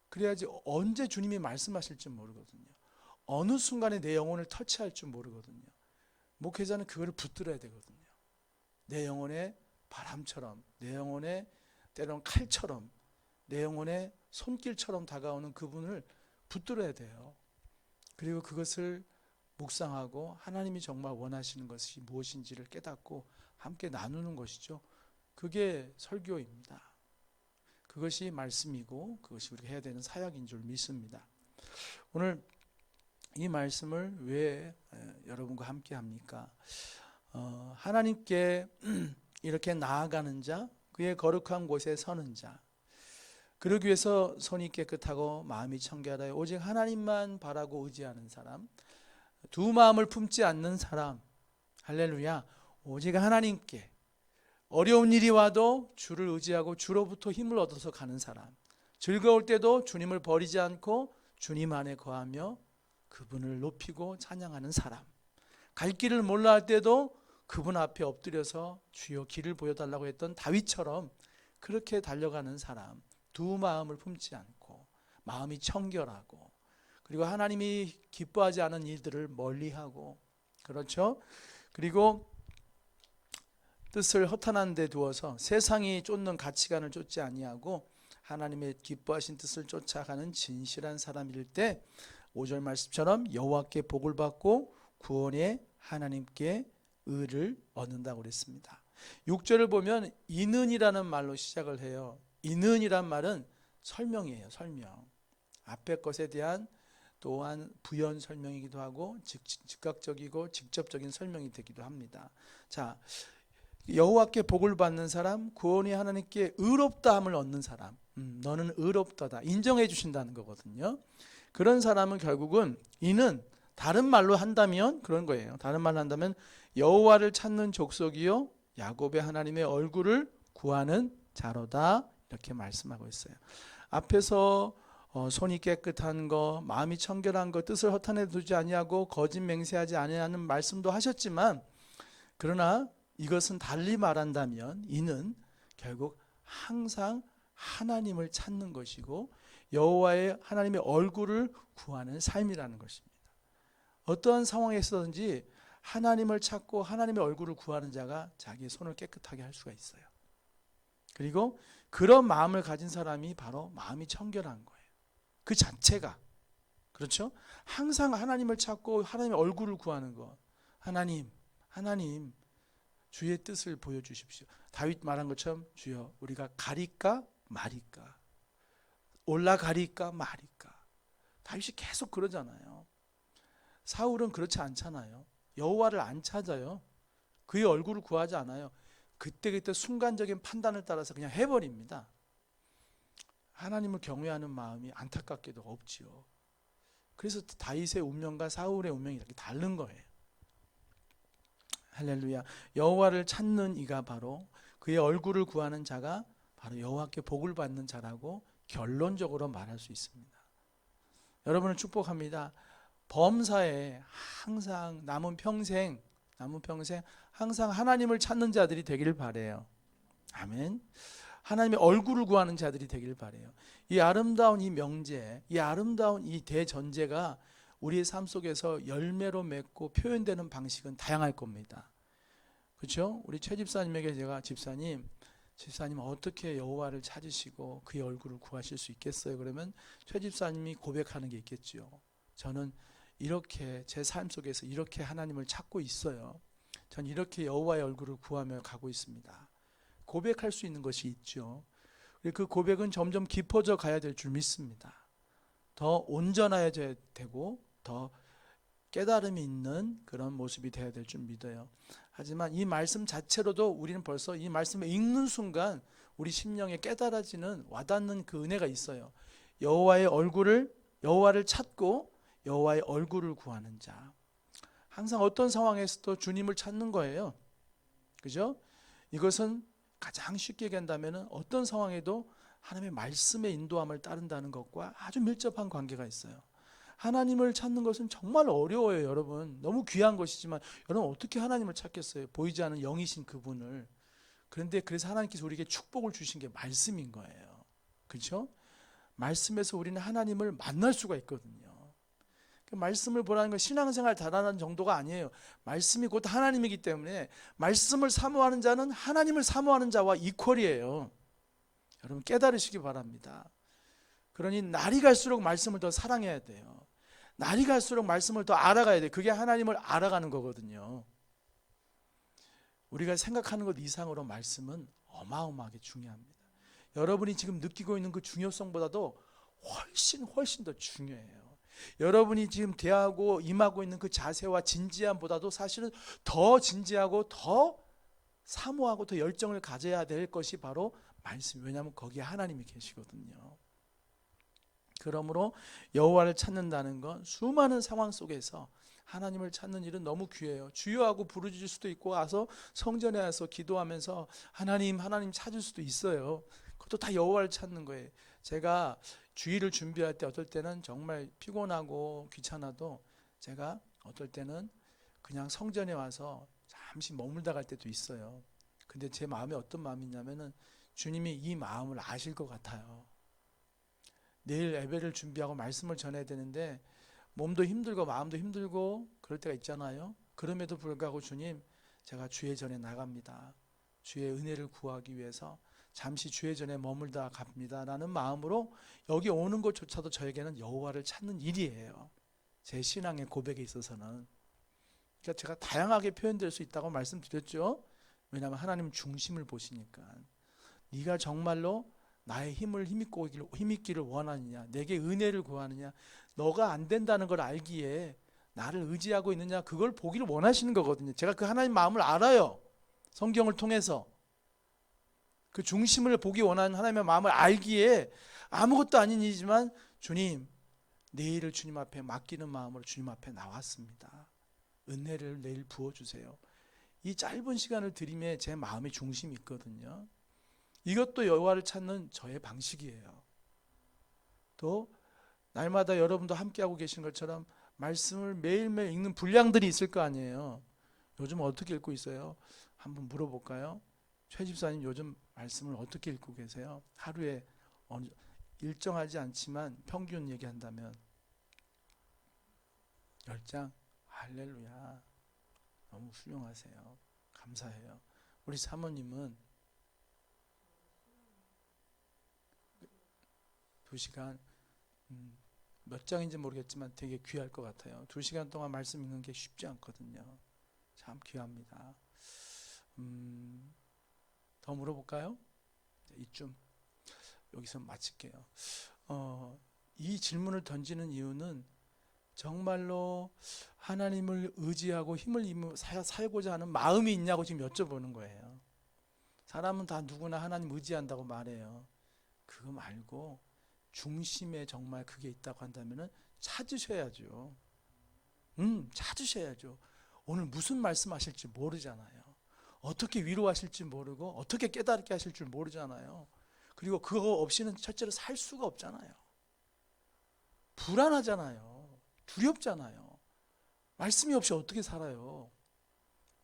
그래야지 언제 주님이 말씀하실지 모르거든요. 어느 순간에 내 영혼을 터치할 줄 모르거든요. 목회자는 그거를 붙들어야 되거든요. 내 영혼의 바람처럼, 내 영혼의 때로는 칼처럼, 내 영혼의 손길처럼 다가오는 그분을 붙들어야 돼요. 그리고 그것을 묵상하고 하나님이 정말 원하시는 것이 무엇인지를 깨닫고 함께 나누는 것이죠. 그게 설교입니다. 그것이 말씀이고 그것이 우리가 해야 되는 사역인 줄 믿습니다. 오늘 이 말씀을 왜 여러분과 함께 합니까? 하나님께 이렇게 나아가는 자, 그의 거룩한 곳에 서는 자, 그러기 위해서 손이 깨끗하고 마음이 청결하여 오직 하나님만 바라고 의지하는 사람, 두 마음을 품지 않는 사람, 할렐루야, 오직 하나님께 어려운 일이 와도 주를 의지하고 주로부터 힘을 얻어서 가는 사람, 즐거울 때도 주님을 버리지 않고 주님 안에 거하며 그분을 높이고 찬양하는 사람, 갈 길을 몰라 할 때도 그분 앞에 엎드려서 주여 길을 보여달라고 했던 다윗처럼 그렇게 달려가는 사람, 두 마음을 품지 않고 마음이 청결하고, 그리고 하나님이 기뻐하지 않은 일들을 멀리하고, 그렇죠? 그리고 뜻을 허탄한 데 두어서 세상이 쫓는 가치관을 쫓지 아니하고 하나님의 기뻐하신 뜻을 쫓아가는 진실한 사람일 때 5절 말씀처럼 여호와께 복을 받고 구원의 하나님께 의를 얻는다고 그랬습니다. 6절을 보면 이는이라는 말로 시작을 해요. 이는이란 말은 설명이에요. 설명. 앞에 것에 대한 또한 부연 설명이기도 하고 즉각적이고 직접적인 설명이 되기도 합니다. 자, 여호와께 복을 받는 사람, 구원의 하나님께 의롭다함을 얻는 사람, 너는 의롭다다 인정해 주신다는 거거든요. 그런 사람은 결국은 이는 다른 말로 한다면 그런 거예요. 다른 말로 한다면 여호와를 찾는 족속이요 야곱의 하나님의 얼굴을 구하는 자로다, 이렇게 말씀하고 있어요. 앞에서 손이 깨끗한 거, 마음이 청결한 거, 뜻을 허탄에 두지 아니하고 거짓 맹세하지 아니하는 말씀도 하셨지만, 그러나 이것은 달리 말한다면 이는 결국 항상 하나님을 찾는 것이고 여호와의 하나님의 얼굴을 구하는 삶이라는 것입니다. 어떠한 상황에서든지 하나님을 찾고 하나님의 얼굴을 구하는 자가 자기의 손을 깨끗하게 할 수가 있어요. 그리고 그런 마음을 가진 사람이 바로 마음이 청결한 거예요. 그 자체가. 그렇죠? 항상 하나님을 찾고 하나님의 얼굴을 구하는 것. 하나님 주의 뜻을 보여주십시오. 다윗 말한 것처럼 주여 우리가 가리까 말이까, 올라가리까 말이까. 다윗이 계속 그러잖아요. 사울은 그렇지 않잖아요. 여호와를 안 찾아요. 그의 얼굴을 구하지 않아요. 그때그때 순간적인 판단을 따라서 그냥 해버립니다. 하나님을 경외하는 마음이 안타깝게도 없지요. 그래서 다윗의 운명과 사울의 운명이 이렇게 다른 거예요. 할렐루야. 여호와를 찾는 이가 바로, 그의 얼굴을 구하는 자가 바로 여호와께 복을 받는 자라고 결론적으로 말할 수 있습니다. 여러분을 축복합니다. 범사에 항상 남은 평생 항상 하나님을 찾는 자들이 되기를 바래요. 아멘. 하나님의 얼굴을 구하는 자들이 되기를 바래요. 이 아름다운 이 명제, 이 아름다운 이 대전제가 우리의 삶 속에서 열매로 맺고 표현되는 방식은 다양할 겁니다. 그렇죠? 우리 최 집사님에게 제가 집사님 어떻게 여호와를 찾으시고 그의 얼굴을 구하실 수 있겠어요? 그러면 최 집사님이 고백하는 게 있겠죠. 저는 이렇게 제 삶 속에서 이렇게 하나님을 찾고 있어요. 전 이렇게 여호와의 얼굴을 구하며 가고 있습니다. 고백할 수 있는 것이 있죠. 그 고백은 점점 깊어져 가야 될 줄 믿습니다. 더 온전해야 되고 더 깨달음이 있는 그런 모습이 되어야 될 줄 믿어요. 하지만 이 말씀 자체로도 우리는 벌써 이 말씀을 읽는 순간 우리 심령에 깨달아지는 와닿는 그 은혜가 있어요. 여호와를 찾고 여호와의 얼굴을 구하는 자. 항상 어떤 상황에서도 주님을 찾는 거예요. 그죠? 이것은 가장 쉽게 얘기한다면 어떤 상황에도 하나님의 말씀의 인도함을 따른다는 것과 아주 밀접한 관계가 있어요. 하나님을 찾는 것은 정말 어려워요, 여러분. 너무 귀한 것이지만 여러분 어떻게 하나님을 찾겠어요? 보이지 않는 영이신 그분을. 그런데 그래서 하나님께서 우리에게 축복을 주신 게 말씀인 거예요. 그렇죠? 말씀에서 우리는 하나님을 만날 수가 있거든요. 그 말씀을 보라는 건 신앙생활 잘하는 정도가 아니에요. 말씀이 곧 하나님이기 때문에 말씀을 사모하는 자는 하나님을 사모하는 자와 이퀄이에요. 여러분 깨달으시기 바랍니다. 그러니 날이 갈수록 말씀을 더 사랑해야 돼요. 날이 갈수록 말씀을 더 알아가야 돼요. 그게 하나님을 알아가는 거거든요. 우리가 생각하는 것 이상으로 말씀은 어마어마하게 중요합니다. 여러분이 지금 느끼고 있는 그 중요성보다도 훨씬 더 중요해요. 여러분이 지금 대하고 임하고 있는 그 자세와 진지함보다도 사실은 더 진지하고 더 사모하고 더 열정을 가져야 될 것이 바로 말씀. 왜냐하면 거기에 하나님이 계시거든요. 그러므로 여호와를 찾는다는 건 수많은 상황 속에서 하나님을 찾는 일은 너무 귀해요. 주여 하고 부르짖을 수도 있고 와서 성전에 와서 기도하면서 하나님 찾을 수도 있어요. 그것도 다 여호와를 찾는 거예요. 제가 주일을 준비할 때 어떨 때는 정말 피곤하고 귀찮아도 제가 어떨 때는 그냥 성전에 와서 잠시 머물다 갈 때도 있어요. 근데 제 마음이 어떤 마음이냐면은 주님이 이 마음을 아실 것 같아요. 내일 예배를 준비하고 말씀을 전해야 되는데 몸도 힘들고 마음도 힘들고 그럴 때가 있잖아요. 그럼에도 불구하고 주님, 제가 주의 전에 나갑니다. 주의 은혜를 구하기 위해서 잠시 주의 전에 머물다 갑니다 라는 마음으로 여기 오는 것조차도 저에게는 여호와를 찾는 일이에요. 제 신앙의 고백에 있어서는. 그러니까 제가 다양하게 표현될 수 있다고 말씀드렸죠. 왜냐하면 하나님은 중심을 보시니까. 네가 정말로 나의 힘입기를 원하느냐, 내게 은혜를 구하느냐, 너가 안 된다는 걸 알기에 나를 의지하고 있느냐, 그걸 보기를 원하시는 거거든요. 제가 그 하나님 마음을 알아요. 성경을 통해서 그 중심을 보기 원하는 하나님의 마음을 알기에 아무것도 아닌 일이지만 주님, 내일을 주님 앞에 맡기는 마음으로 주님 앞에 나왔습니다. 은혜를 내일 부어주세요. 이 짧은 시간을 드림에 제 마음의 중심이 있거든요. 이것도 여호와를 찾는 저의 방식이에요. 또 날마다 여러분도 함께하고 계신 것처럼 말씀을 매일매일 읽는 분량들이 있을 거 아니에요. 요즘 어떻게 읽고 있어요? 한번 물어볼까요? 최 집사님 요즘 말씀을 어떻게 읽고 계세요? 하루에 일정하지 않지만 평균 얘기한다면 10장? 할렐루야. 너무 훌륭하세요. 감사해요. 우리 사모님은 2시간 몇 장인지 모르겠지만 되게 귀할 것 같아요. 2시간 동안 말씀 읽는 게 쉽지 않거든요. 참 귀합니다. 더 물어볼까요? 이쯤 여기서 마칠게요. 이 질문을 던지는 이유는 정말로 하나님을 의지하고 힘을 살고자 하는 마음이 있냐고 지금 여쭤보는 거예요. 사람은 다 누구나 하나님 의지한다고 말해요. 그거 말고 중심에 정말 그게 있다고 한다면 찾으셔야죠. 찾으셔야죠. 오늘 무슨 말씀하실지 모르잖아요. 어떻게 위로하실지 모르고 어떻게 깨닫게 하실 줄 모르잖아요. 그리고 그거 없이는 첫째로 살 수가 없잖아요. 불안하잖아요. 두렵잖아요. 말씀이 없이 어떻게 살아요?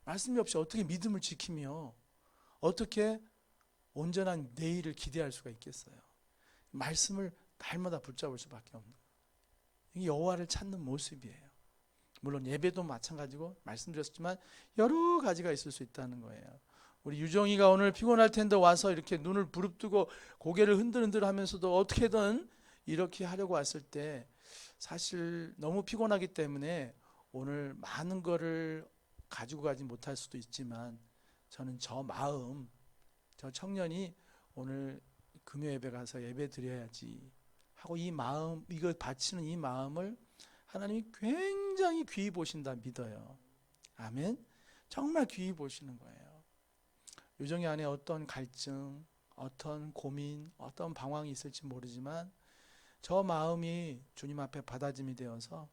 말씀이 없이 어떻게 믿음을 지키며 어떻게 온전한 내일을 기대할 수가 있겠어요? 말씀을 날마다 붙잡을 수밖에 없는 거예요. 이게 여호와를 찾는 모습이에요. 물론 예배도 마찬가지고 말씀드렸지만 여러 가지가 있을 수 있다는 거예요. 우리 유정이가 오늘 피곤할 텐데 와서 이렇게 눈을 부릅뜨고 고개를 흔들흔들 하면서도 어떻게든 이렇게 하려고 왔을 때 사실 너무 피곤하기 때문에 오늘 많은 거를 가지고 가지 못할 수도 있지만 저는 저 마음, 저 청년이 오늘 금요 예배 가서 예배 드려야지 하고 이 마음, 이거 바치는 이 마음을 하나님이 굉장히 귀히 보신다 믿어요. 아멘. 정말 귀히 보시는 거예요. 유정이 안에 어떤 갈증, 어떤 고민, 어떤 방황이 있을지 모르지만 저 마음이 주님 앞에 받아짐이 되어서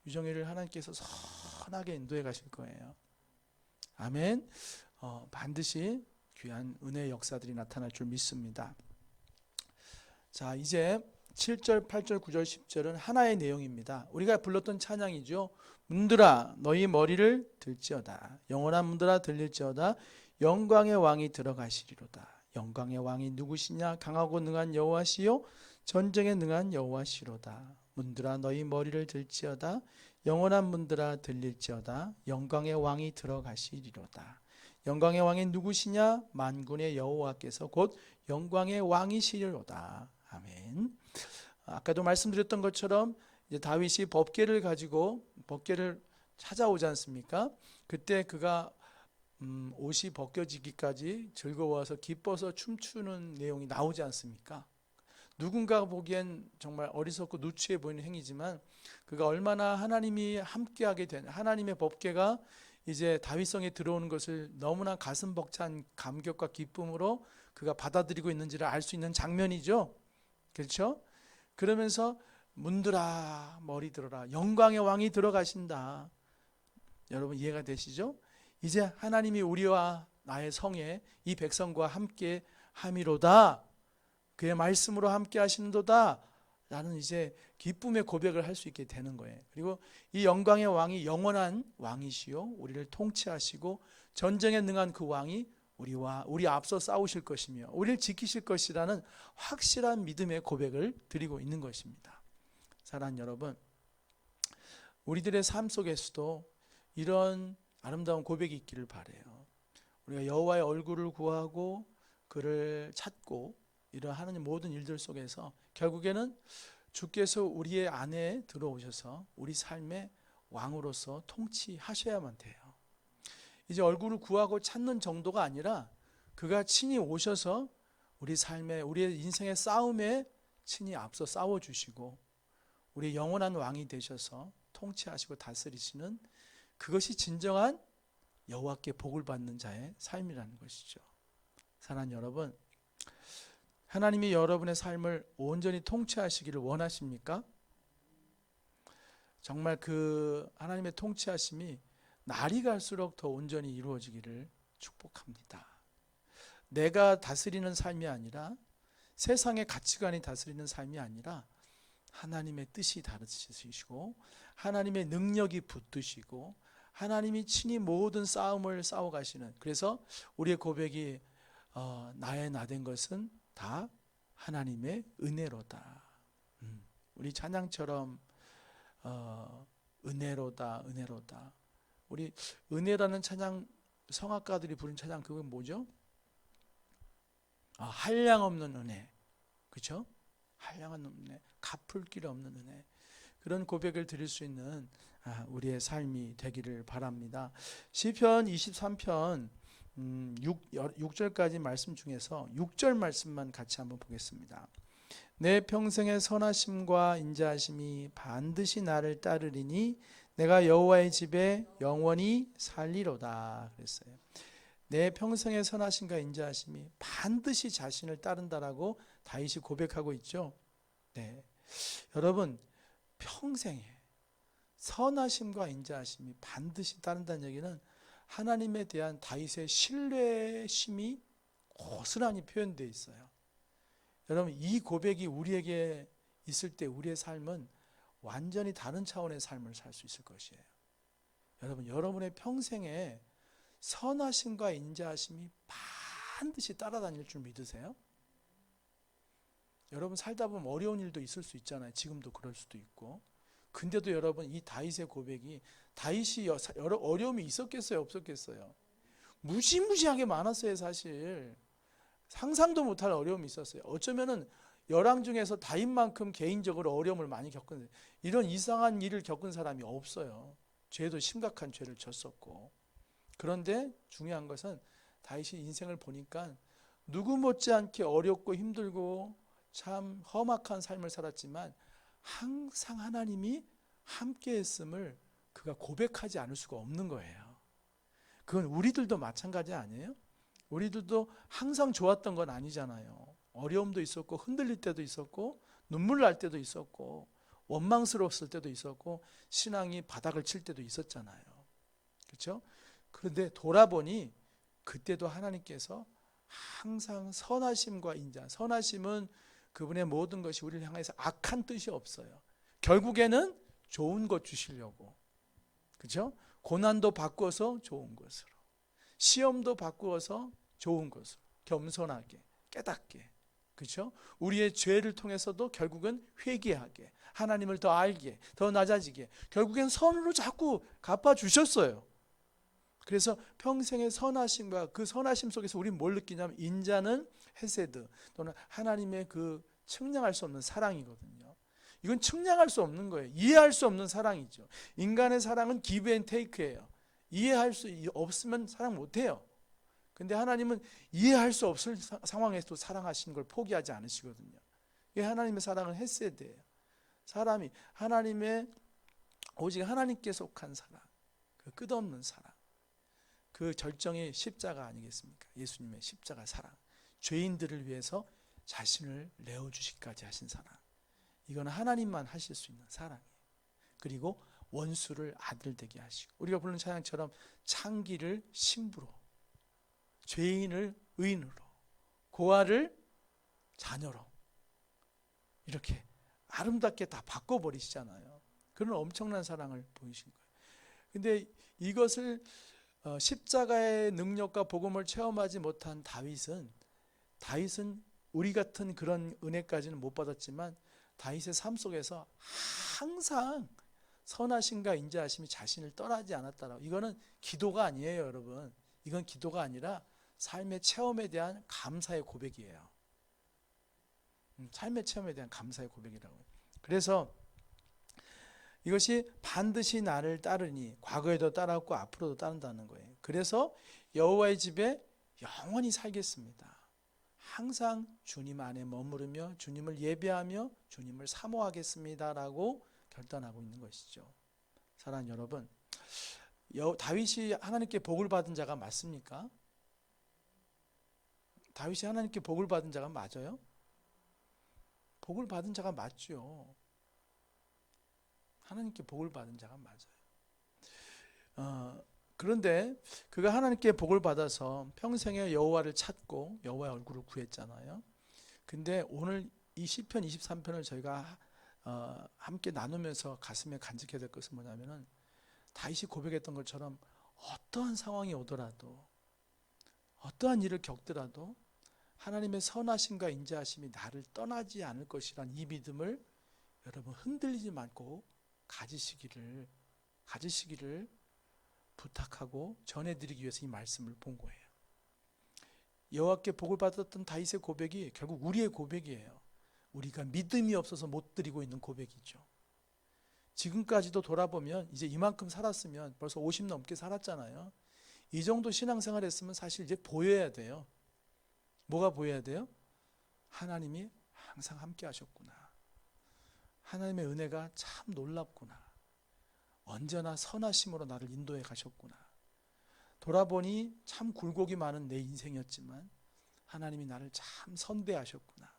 유정이를 하나님께서 선하게 인도해 가실 거예요. 아멘. 반드시 귀한 은혜의 역사들이 나타날 줄 믿습니다. 자, 이제 7절, 8절, 9절, 10절은 하나의 내용입니다. 우리가 불렀던 찬양이죠. 문들아 너희 머리를 들지어다. 영원한 문들아 들릴지어다. 영광의 왕이 들어가시리로다. 영광의 왕이 누구시냐? 강하고 능한 여호와시요 전쟁에 능한 여호와시로다. 문들아 너희 머리를 들지어다. 영원한 문들아 들릴지어다. 영광의 왕이 들어가시리로다. 영광의 왕이 누구시냐? 만군의 여호와께서 곧 영광의 왕이시리로다. 아멘. 아까도 말씀드렸던 것처럼 이제 다윗이 법궤를 가지고 법궤를 찾아오지 않습니까? 그때 그가 옷이 벗겨지기까지 즐거워서 기뻐서 춤추는 내용이 나오지 않습니까? 누군가 보기엔 정말 어리석고 누추해 보이는 행위지만 그가 얼마나 하나님이 함께하게 된 하나님의 법궤가 이제 다윗성에 들어오는 것을 너무나 가슴 벅찬 감격과 기쁨으로 그가 받아들이고 있는지를 알 수 있는 장면이죠. 그렇죠? 그러면서 문들아 머리 들어라. 영광의 왕이 들어가신다. 여러분 이해가 되시죠? 이제 하나님이 우리와 나의 성에 이 백성과 함께 함이로다. 그의 말씀으로 함께 하시는도다. 라는 이제 기쁨의 고백을 할 수 있게 되는 거예요. 그리고 이 영광의 왕이 영원한 왕이시요 우리를 통치하시고 전쟁에 능한 그 왕이 우리 앞서 싸우실 것이며 우리를 지키실 것이라는 확실한 믿음의 고백을 드리고 있는 것입니다. 사랑하는 여러분, 우리들의 삶 속에서도 이런 아름다운 고백이 있기를 바라요. 우리가 여호와의 얼굴을 구하고 그를 찾고 이런 하나님 모든 일들 속에서 결국에는 주께서 우리의 안에 들어오셔서 우리 삶의 왕으로서 통치하셔야만 돼요. 이제 얼굴을 구하고 찾는 정도가 아니라 그가 친히 오셔서 우리 삶의 우리의 인생의 싸움에 친히 앞서 싸워주시고 우리 영원한 왕이 되셔서 통치하시고 다스리시는 그것이 진정한 여호와께 복을 받는 자의 삶이라는 것이죠. 사랑하는 여러분, 하나님이 여러분의 삶을 온전히 통치하시기를 원하십니까? 정말 그 하나님의 통치하심이 날이 갈수록 더 온전히 이루어지기를 축복합니다. 내가 다스리는 삶이 아니라 세상의 가치관이 다스리는 삶이 아니라 하나님의 뜻이 다스리시고 하나님의 능력이 붙드시고 하나님이 친히 모든 싸움을 싸워가시는, 그래서 우리의 고백이 나의 나된 것은 다 하나님의 은혜로다. 우리 찬양처럼 은혜로다 은혜로다. 우리 은혜라는 찬양, 성악가들이 부른 찬양, 그건 뭐죠? 한량없는 은혜, 그렇죠? 한량없는 은혜, 갚을 길 없는 은혜. 그런 고백을 드릴 수 있는 우리의 삶이 되기를 바랍니다. 시편 23편 6절까지 말씀 중에서 6절 말씀만 같이 한번 보겠습니다. 내 평생의 선하심과 인자하심이 반드시 나를 따르리니 내가 여호와의 집에 영원히 살리로다 그랬어요. 내 평생의 선하심과 인자하심이 반드시 자신을 따른다라고 다윗이 고백하고 있죠. 네, 여러분 평생에 선하심과 인자하심이 반드시 따른다는 얘기는 하나님에 대한 다윗의 신뢰심이 고스란히 표현되어 있어요. 여러분 이 고백이 우리에게 있을 때 우리의 삶은 완전히 다른 차원의 삶을 살 수 있을 것이에요. 여러분, 여러분의 평생에 선하심과 인자하심이 반드시 따라다닐 줄 믿으세요? 여러분 살다 보면 어려운 일도 있을 수 있잖아요. 지금도 그럴 수도 있고. 근데도 여러분 이 다윗의 고백이, 다윗이 여러 어려움이 있었겠어요? 없었겠어요? 무시무시하게 많았어요. 사실 상상도 못할 어려움이 있었어요. 어쩌면은 열왕 중에서 다윗만큼 개인적으로 어려움을 많이 겪은, 이런 이상한 일을 겪은 사람이 없어요. 죄도 심각한 죄를 졌었고. 그런데 중요한 것은 다윗이 인생을 보니까 누구 못지않게 어렵고 힘들고 참 험악한 삶을 살았지만 항상 하나님이 함께 했음을 그가 고백하지 않을 수가 없는 거예요. 그건 우리들도 마찬가지 아니에요? 우리들도 항상 좋았던 건 아니잖아요. 어려움도 있었고 흔들릴 때도 있었고 눈물 날 때도 있었고 원망스러웠을 때도 있었고 신앙이 바닥을 칠 때도 있었잖아요. 그렇죠? 그런데 돌아보니 그때도 하나님께서 항상 선하심과 인자, 선하심은 그분의 모든 것이 우리를 향해서 악한 뜻이 없어요. 결국에는 좋은 것 주시려고, 그렇죠? 고난도 바꾸어서 좋은 것으로, 시험도 바꾸어서 좋은 것으로, 겸손하게, 깨닫게, 그렇죠? 우리의 죄를 통해서도 결국은 회개하게, 하나님을 더 알게, 더 낮아지게, 결국엔 선으로 자꾸 갚아주셨어요. 그래서 평생의 선하심과 그 선하심 속에서 우리는 뭘 느끼냐면 인자는 헤세드, 또는 하나님의 그 측량할 수 없는 사랑이거든요. 이건 측량할 수 없는 거예요. 이해할 수 없는 사랑이죠. 인간의 사랑은 기브 앤 테이크예요. 이해할 수 없으면 사랑 못해요. 근데 하나님은 이해할 수 없을 상황에서도 사랑하시는 걸 포기하지 않으시거든요. 이게 하나님의 사랑은 헤세드예요. 사람이 하나님의, 오직 하나님께 속한 사랑, 그 끝없는 사랑, 그 절정의 십자가 아니겠습니까? 예수님의 십자가 사랑, 죄인들을 위해서 자신을 내어주시기까지 하신 사랑, 이건 하나님만 하실 수 있는 사랑이에요. 그리고 원수를 아들 되게 하시고, 우리가 부르는 찬양처럼 창기를 신부로, 죄인을 의인으로, 고아를 자녀로 이렇게 아름답게 다 바꿔버리시잖아요. 그런 엄청난 사랑을 보이신 거예요. 근데 이것을 십자가의 능력과 복음을 체험하지 못한 다윗은 우리 같은 그런 은혜까지는 못 받았지만 다윗의 삶 속에서 항상 선하심과 인자하심이 자신을 떠나지 않았다라고. 이거는 기도가 아니에요, 여러분. 이건 기도가 아니라 삶의 체험에 대한 감사의 고백이에요. 삶의 체험에 대한 감사의 고백이라고요. 그래서 이것이 반드시 나를 따르니, 과거에도 따랐고 앞으로도 따른다는 거예요. 그래서 여호와의 집에 영원히 살겠습니다. 항상 주님 안에 머무르며 주님을 예배하며 주님을 사모하겠습니다라고 결단하고 있는 것이죠. 사랑하는 여러분, 다윗이 하나님께 복을 받은 자가 맞습니까? 다윗이 하나님께 복을 받은 자가 맞아요? 복을 받은 자가 맞죠. 하나님께 복을 받은 자가 맞아요. 그런데 그가 하나님께 복을 받아서 평생에 여호와를 찾고 여호와의 얼굴을 구했잖아요. 근데 오늘 이 시편 23편을 저희가 함께 나누면서 가슴에 간직해야 될 것은 뭐냐면은, 다윗이 고백했던 것처럼 어떠한 상황이 오더라도, 어떠한 일을 겪더라도 하나님의 선하심과 인자하심이 나를 떠나지 않을 것이란 이 믿음을 여러분 흔들리지 말고 가지시기를 부탁하고 전해드리기 위해서 이 말씀을 본 거예요. 여호와께 복을 받았던 다윗의 고백이 결국 우리의 고백이에요. 우리가 믿음이 없어서 못 드리고 있는 고백이죠. 지금까지도 돌아보면 이제 이만큼 살았으면 벌써 50 넘게 살았잖아요. 이 정도 신앙생활 했으면 사실 이제 보여야 돼요. 뭐가 보여야 돼요? 하나님이 항상 함께 하셨구나. 하나님의 은혜가 참 놀랍구나. 언제나 선하심으로 나를 인도해 가셨구나. 돌아보니 참 굴곡이 많은 내 인생이었지만 하나님이 나를 참 선대하셨구나.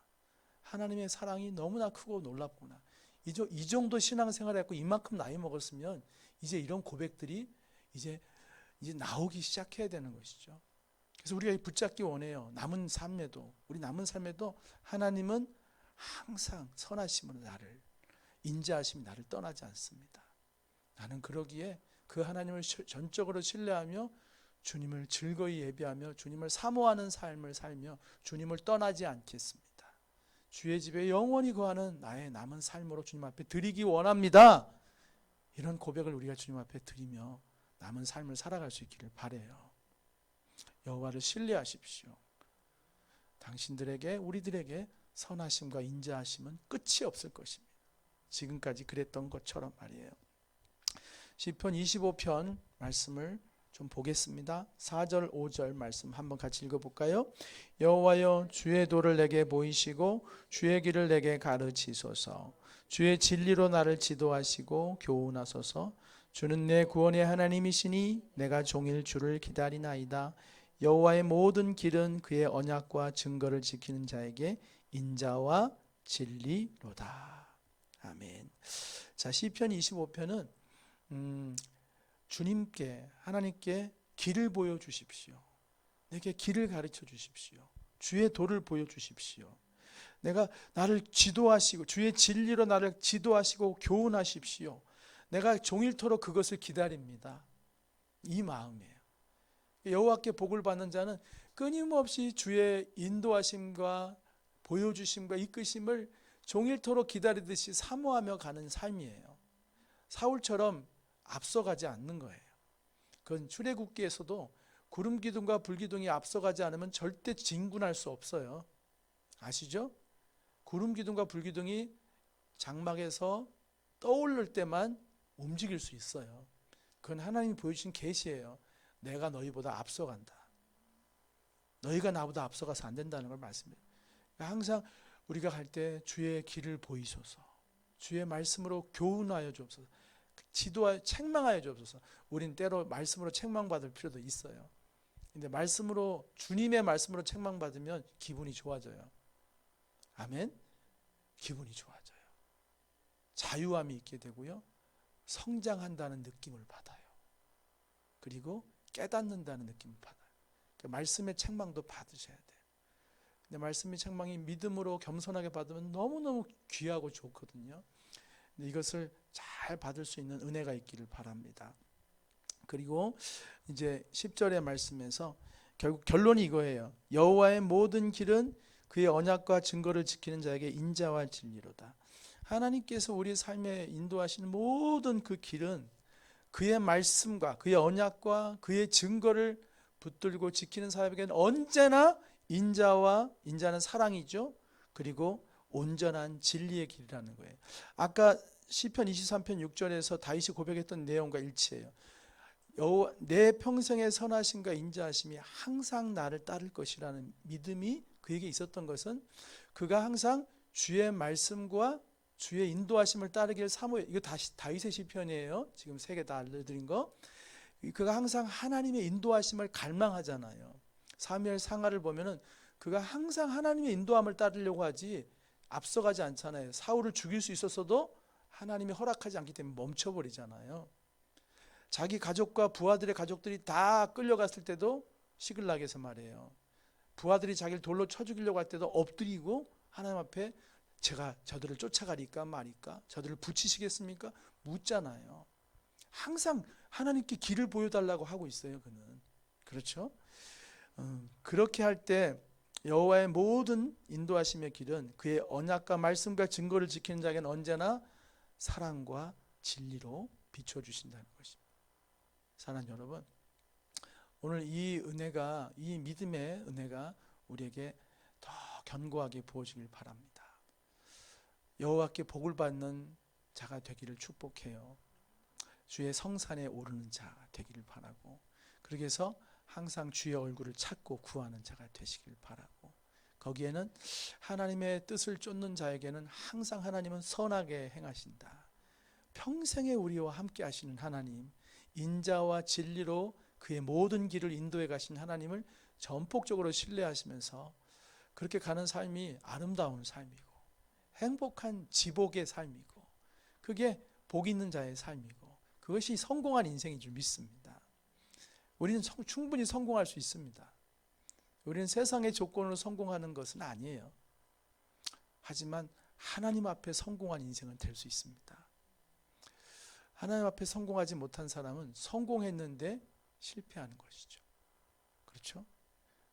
하나님의 사랑이 너무나 크고 놀랍구나. 이 정도 신앙생활을 했고 이만큼 나이 먹었으면 이제 이런 고백들이 이제 나오기 시작해야 되는 것이죠. 그래서 우리가 붙잡기 원해요. 우리 남은 삶에도 하나님은 항상 선하심으로 나를, 인자하심이 나를 떠나지 않습니다. 나는 그러기에 그 하나님을 전적으로 신뢰하며 주님을 즐거이 예배하며 주님을 사모하는 삶을 살며 주님을 떠나지 않겠습니다. 주의 집에 영원히 거하는 나의 남은 삶으로 주님 앞에 드리기 원합니다. 이런 고백을 우리가 주님 앞에 드리며 남은 삶을 살아갈 수 있기를 바라요. 여호와를 신뢰하십시오. 당신들에게, 우리들에게 선하심과 인자하심은 끝이 없을 것입니다. 지금까지 그랬던 것처럼 말이에요. 시편 25편 말씀을 좀 보겠습니다. 4절 5절 말씀 한번 같이 읽어볼까요? 여호와여, 주의 도를 내게 보이시고 주의 길을 내게 가르치소서. 주의 진리로 나를 지도하시고 교훈하소서. 주는 내 구원의 하나님이시니 내가 종일 주를 기다리나이다. 여호와의 모든 길은 그의 언약과 증거를 지키는 자에게 인자와 진리로다. 아멘. 자, 시편 25편은 주님께, 하나님께 길을 보여주십시오. 내게 길을 가르쳐 주십시오. 주의 도를 보여주십시오. 나를 지도하시고 주의 진리로 나를 지도하시고 교훈하십시오. 내가 종일토록 그것을 기다립니다. 이 마음이에요. 여호와께 복을 받는 자는 끊임없이 주의 인도하심과 보여주심과 이끄심을 종일토록 기다리듯이 사모하며 가는 삶이에요. 사울처럼 앞서가지 않는 거예요. 그건 출애굽기에서도 구름 기둥과 불 기둥이 앞서가지 않으면 절대 진군할 수 없어요. 아시죠? 구름 기둥과 불 기둥이 장막에서 떠오를 때만 움직일 수 있어요. 그건 하나님이 보여주신 계시예요. 내가 너희보다 앞서간다. 너희가 나보다 앞서가서 안 된다는 걸 말씀해요. 항상 우리가 갈 때 주의 길을 보이소서. 주의 말씀으로 교훈하여 주옵소서. 지도하여 책망하여 주옵소서. 우린 때로 말씀으로 책망받을 필요도 있어요. 근데 주님의 말씀으로 책망받으면 기분이 좋아져요. 아멘. 기분이 좋아져요. 자유함이 있게 되고요. 성장한다는 느낌을 받아요. 그리고 깨닫는다는 느낌을 받아요. 그러니까 말씀의 책망도 받으셔야 돼요. 근데 말씀의 책망이 믿음으로 겸손하게 받으면 너무너무 귀하고 좋거든요. 근데 이것을 잘 받을 수 있는 은혜가 있기를 바랍니다. 그리고 이제 10절의 말씀에서 결국 결론이 이거예요. 여호와의 모든 길은 그의 언약과 증거를 지키는 자에게 인자와 진리로다. 하나님께서 우리 삶에 인도하시는 모든 그 길은 그의 말씀과 그의 언약과 그의 증거를 붙들고 지키는 사람에게는 언제나 인자는 사랑이죠. 그리고 온전한 진리의 길이라는 거예요. 아까 시편 23편 6절에서 다윗이 고백했던 내용과 일치해요. 내 평생의 선하심과 인자하심이 항상 나를 따를 것이라는 믿음이 그에게 있었던 것은 그가 항상 주의 말씀과 주의 인도하심을 따르기를 사모해요. 이거 다시 다윗의 시편이에요. 지금 세 개 다 알려드린 거. 그가 항상 하나님의 인도하심을 갈망하잖아요. 사무엘 상하를 보면은 그가 항상 하나님의 인도함을 따르려고 하지 앞서가지 않잖아요. 사울을 죽일 수 있었어도 하나님이 허락하지 않기 때문에 멈춰버리잖아요. 자기 가족과 부하들의 가족들이 다 끌려갔을 때도 시글락에서 말이에요. 부하들이 자기를 돌로 쳐 죽이려고 할 때도 엎드리고 하나님 앞에 제가 저들을 쫓아가리까 말이까? 저들을 붙이시겠습니까? 묻잖아요. 항상 하나님께 길을 보여달라고 하고 있어요. 그는. 그렇죠? 그렇게 할 때 여호와의 모든 인도하심의 길은 그의 언약과 말씀과 증거를 지키는 자에게는 언제나 사랑과 진리로 비춰주신다는 것입니다. 사랑하는 여러분, 오늘 이 은혜가, 이 믿음의 은혜가 우리에게 더 견고하게 부어지길 바랍니다. 여호와께 복을 받는 자가 되기를 축복해요. 주의 성산에 오르는 자 되기를 바라고, 그렇게 해서 항상 주의 얼굴을 찾고 구하는 자가 되시길 바라고, 거기에는 하나님의 뜻을 쫓는 자에게는 항상 하나님은 선하게 행하신다. 평생에 우리와 함께 하시는 하나님, 인자와 진리로 그의 모든 길을 인도해 가신 하나님을 전폭적으로 신뢰하시면서 그렇게 가는 삶이 아름다운 삶이고 행복한 지복의 삶이고 그게 복 있는 자의 삶이고 그것이 성공한 인생인 줄 믿습니다. 우리는 충분히 성공할 수 있습니다. 우리는 세상의 조건으로 성공하는 것은 아니에요. 하지만 하나님 앞에 성공한 인생은 될 수 있습니다. 하나님 앞에 성공하지 못한 사람은 성공했는데 실패하는 것이죠. 그렇죠?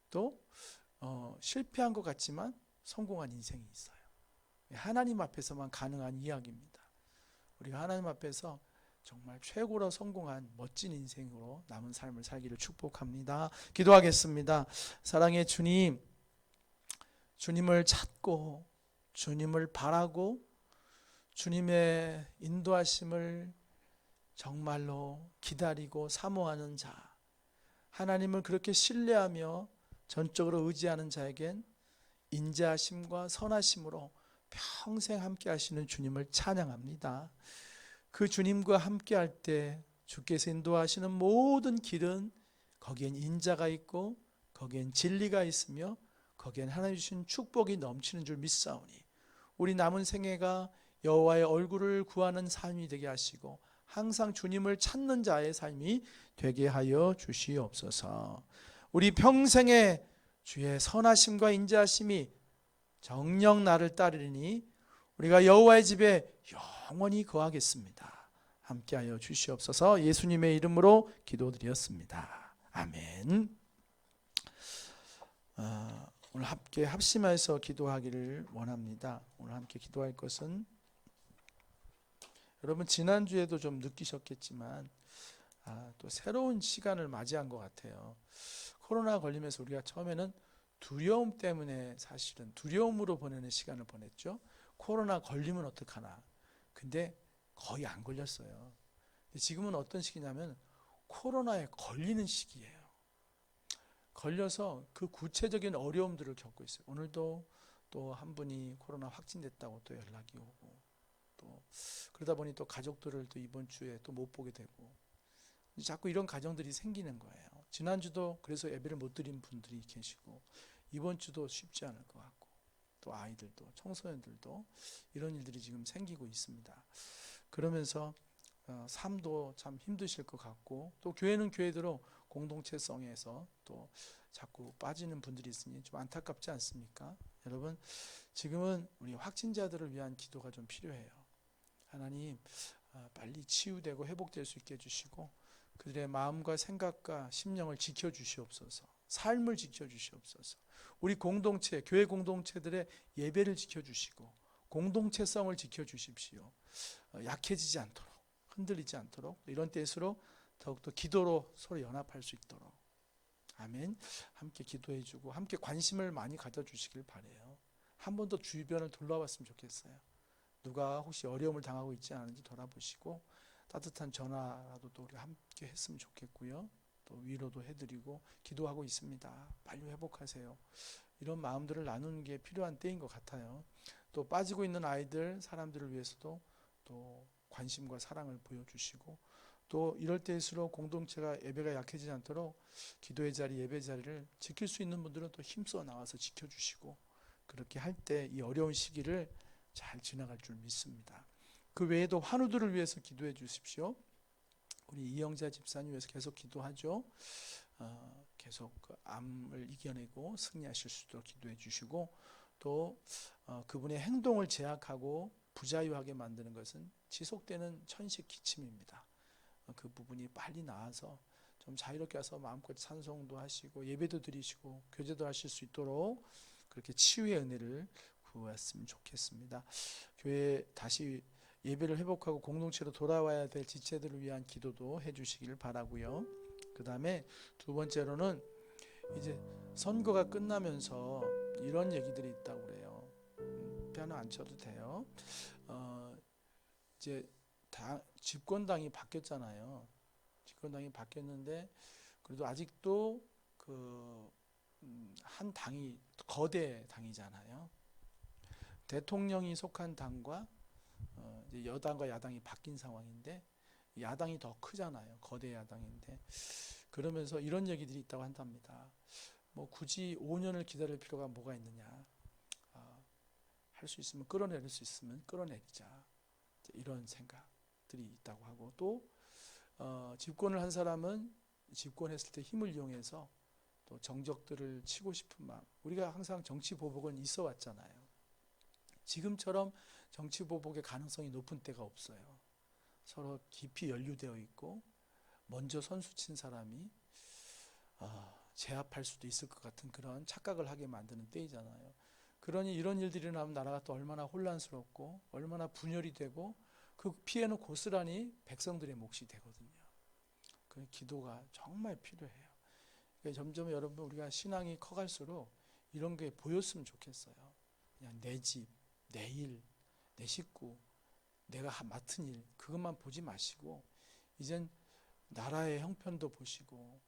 또 실패한 것 같지만 성공한 인생이 있어요. 하나님 앞에서만 가능한 이야기입니다. 우리가 하나님 앞에서 정말 최고로 성공한 멋진 인생으로 남은 삶을 살기를 축복합니다. 기도하겠습니다. 사랑의 주님, 주님을 찾고 주님을 바라고 주님의 인도하심을 정말로 기다리고 사모하는 자, 하나님을 그렇게 신뢰하며 전적으로 의지하는 자에겐 인자하심과 선하심으로 평생 함께 하시는 주님을 찬양합니다. 그 주님과 함께 할 때 주께서 인도하시는 모든 길은 거기엔 인자가 있고 거기엔 진리가 있으며 거기엔 하나님 주신 축복이 넘치는 줄 믿사오니 우리 남은 생애가 여호와의 얼굴을 구하는 삶이 되게 하시고 항상 주님을 찾는 자의 삶이 되게 하여 주시옵소서. 우리 평생에 주의 선하심과 인자하심이 정녕 나를 따르니 우리가 여호와의 집에 영원히 거하겠습니다. 함께하여 주시옵소서. 예수님의 이름으로 기도드렸습니다. 아멘. 오늘 함께 합심해서 기도하기를 원합니다. 오늘 함께 기도할 것은 여러분 지난주에도 좀 느끼셨겠지만 또 새로운 시간을 맞이한 것 같아요. 코로나 걸리면서 우리가 처음에는 두려움 때문에 사실은 두려움으로 보내는 시간을 보냈죠. 코로나 걸리면 어떡하나. 근데 거의 안 걸렸어요. 근데 지금은 어떤 시기냐면 코로나에 걸리는 시기예요. 걸려서 그 구체적인 어려움들을 겪고 있어요. 오늘도 또 한 분이 코로나 확진됐다고 또 연락이 오고 또 그러다 보니 또 가족들을 또 이번 주에 또 못 보게 되고 자꾸 이런 가정들이 생기는 거예요. 지난주도 그래서 예배를 못 드린 분들이 계시고 이번 주도 쉽지 않을 것 같고 또 아이들도 청소년들도 이런 일들이 지금 생기고 있습니다. 그러면서 삶도 참 힘드실 것 같고, 또 교회는 교회대로 공동체성에서 또 자꾸 빠지는 분들이 있으니 좀 안타깝지 않습니까? 여러분, 지금은 우리 확진자들을 위한 기도가 좀 필요해요. 하나님, 빨리 치유되고 회복될 수 있게 해주시고, 그들의 마음과 생각과 심령을 지켜주시옵소서. 삶을 지켜주시옵소서. 우리 공동체, 교회 공동체들의 예배를 지켜주시고 공동체성을 지켜주십시오. 약해지지 않도록, 흔들리지 않도록, 이런 때일수록 더욱더 기도로 서로 연합할 수 있도록. 아멘. 함께 기도해주고 함께 관심을 많이 가져주시길 바라요. 한 번 더 주변을 둘러봤으면 좋겠어요. 누가 혹시 어려움을 당하고 있지 않은지 돌아보시고 따뜻한 전화라도 또 우리 함께 했으면 좋겠고요. 또 위로도 해드리고 기도하고 있습니다. 빨리 회복하세요. 이런 마음들을 나누는 게 필요한 때인 것 같아요. 또 빠지고 있는 아이들, 사람들을 위해서도 또 관심과 사랑을 보여주시고, 또 이럴 때일수록 공동체가 예배가 약해지지 않도록 기도의 자리, 예배 자리를 지킬 수 있는 분들은 또 힘써 나와서 지켜주시고, 그렇게 할 때 이 어려운 시기를 잘 지나갈 줄 믿습니다. 그 외에도 환우들을 위해서 기도해 주십시오. 우리 이영자 집사님 위해서 계속 기도하죠. 계속 그 암을 이겨내고 승리하실 수 있도록 기도해 주시고, 또 그분의 행동을 제약하고 부자유하게 만드는 것은 지속되는 천식 기침입니다. 그 부분이 빨리 나아서 좀 자유롭게 와서 마음껏 찬송도 하시고 예배도 드리시고 교제도 하실 수 있도록 그렇게 치유의 은혜를 구했으면 좋겠습니다. 교회 다시 예배를 회복하고 공동체로 돌아와야 될 지체들을 위한 기도도 해주시길 바라고요. 그 다음에 두 번째로는 이제 선거가 끝나면서 이런 얘기들이 있다고 그래요. 피아노 안 쳐도 돼요. 이제 집권당이 바뀌었잖아요. 집권당이 바뀌었는데 그래도 아직도 한 당이 거대 당이잖아요. 대통령이 속한 당과 이제 여당과 야당이 바뀐 상황인데 야당이 더 크잖아요. 거대 야당인데 그러면서 이런 얘기들이 있다고 한답니다. 뭐 굳이 5년을 기다릴 필요가 뭐가 있느냐. 할 수 있으면 끌어내릴 수 있으면 끌어내리자. 이런 생각들이 있다고 하고 또 집권을 한 사람은 집권했을 때 힘을 이용해서 또 정적들을 치고 싶은 마음. 우리가 항상 정치 보복은 있어 왔잖아요. 지금처럼 정치 보복의 가능성이 높은 때가 없어요. 서로 깊이 연루되어 있고 먼저 선수 친 사람이 제압할 수도 있을 것 같은 그런 착각을 하게 만드는 때이잖아요. 그러니 이런 일들이 일어나면 나라가 또 얼마나 혼란스럽고 얼마나 분열이 되고 그 피해는 고스란히 백성들의 몫이 되거든요. 그 기도가 정말 필요해요. 그러니까 점점 여러분 우리가 신앙이 커갈수록 이런 게 보였으면 좋겠어요. 그냥 내 집, 내 일, 내 식구, 내가 맡은 일 그것만 보지 마시고 이젠 나라의 형편도 보시고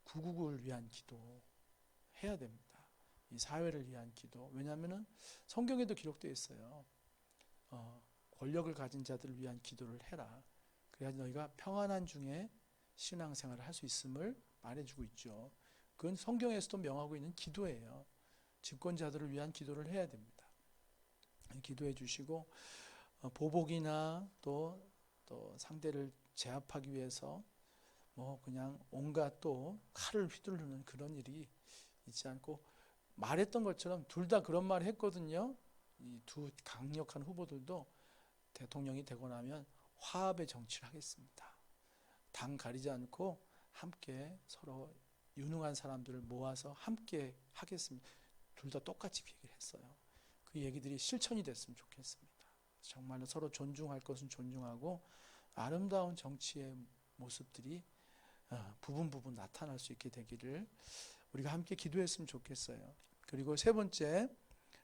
구국을 위한 기도 해야 됩니다. 이 사회를 위한 기도. 왜냐하면 성경에도 기록되어 있어요. 권력을 가진 자들을 위한 기도를 해라. 그래야 너희가 평안한 중에 신앙생활을 할 수 있음을 말해주고 있죠. 그건 성경에서도 명하고 있는 기도예요. 집권자들을 위한 기도를 해야 됩니다. 기도해 주시고 보복이나 또 상대를 제압하기 위해서 뭐 그냥 온갖 또 칼을 휘두르는 그런 일이 있지 않고 말했던 것처럼 둘 다 그런 말을 했거든요. 이 두 강력한 후보들도 대통령이 되고 나면 화합의 정치를 하겠습니다. 당 가리지 않고 함께 서로 유능한 사람들을 모아서 함께 하겠습니다. 둘 다 똑같이 그 얘기를 했어요. 그 얘기들이 실천이 됐으면 좋겠습니다. 정말로 서로 존중할 것은 존중하고 아름다운 정치의 모습들이 부분 나타날 수 있게 되기를 우리가 함께 기도했으면 좋겠어요. 그리고 세 번째,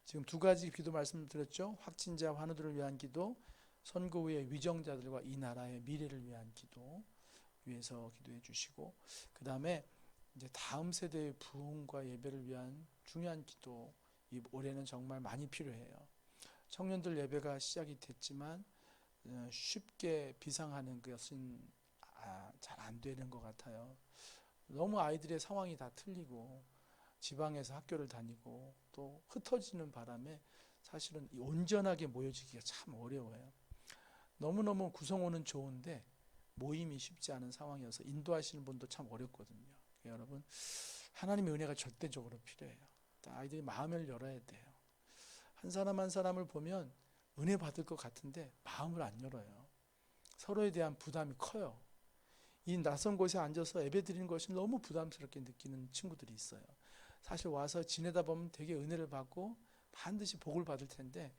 지금 두 가지 기도 말씀드렸죠. 확진자 환우들을 위한 기도, 선거 후의 위정자들과 이 나라의 미래를 위한 기도 위해서 기도해 주시고, 그 다음에 이제 다음 세대의 부흥과 예배를 위한 중요한 기도, 이 올해는 정말 많이 필요해요. 청년들 예배가 시작이 됐지만 쉽게 비상하는 것은 잘 안 되는 것 같아요. 너무 아이들의 상황이 다 틀리고 지방에서 학교를 다니고 또 흩어지는 바람에 사실은 온전하게 모여지기가 참 어려워요. 너무너무 구성원은 좋은데 모임이 쉽지 않은 상황이어서 인도하시는 분도 참 어렵거든요. 여러분, 하나님의 은혜가 절대적으로 필요해요. 아이들이 마음을 열어야 돼요. 한 사람 한 사람을 보면 은혜 받을 것 같은데 마음을 안 열어요. 서로에 대한 부담이 커요. 이 낯선 곳에 앉아서 예배 드리는 것이 너무 부담스럽게 느끼는 친구들이 있어요. 사실 와서 지내다 보면 되게 은혜를 받고 반드시 복을 받을 텐데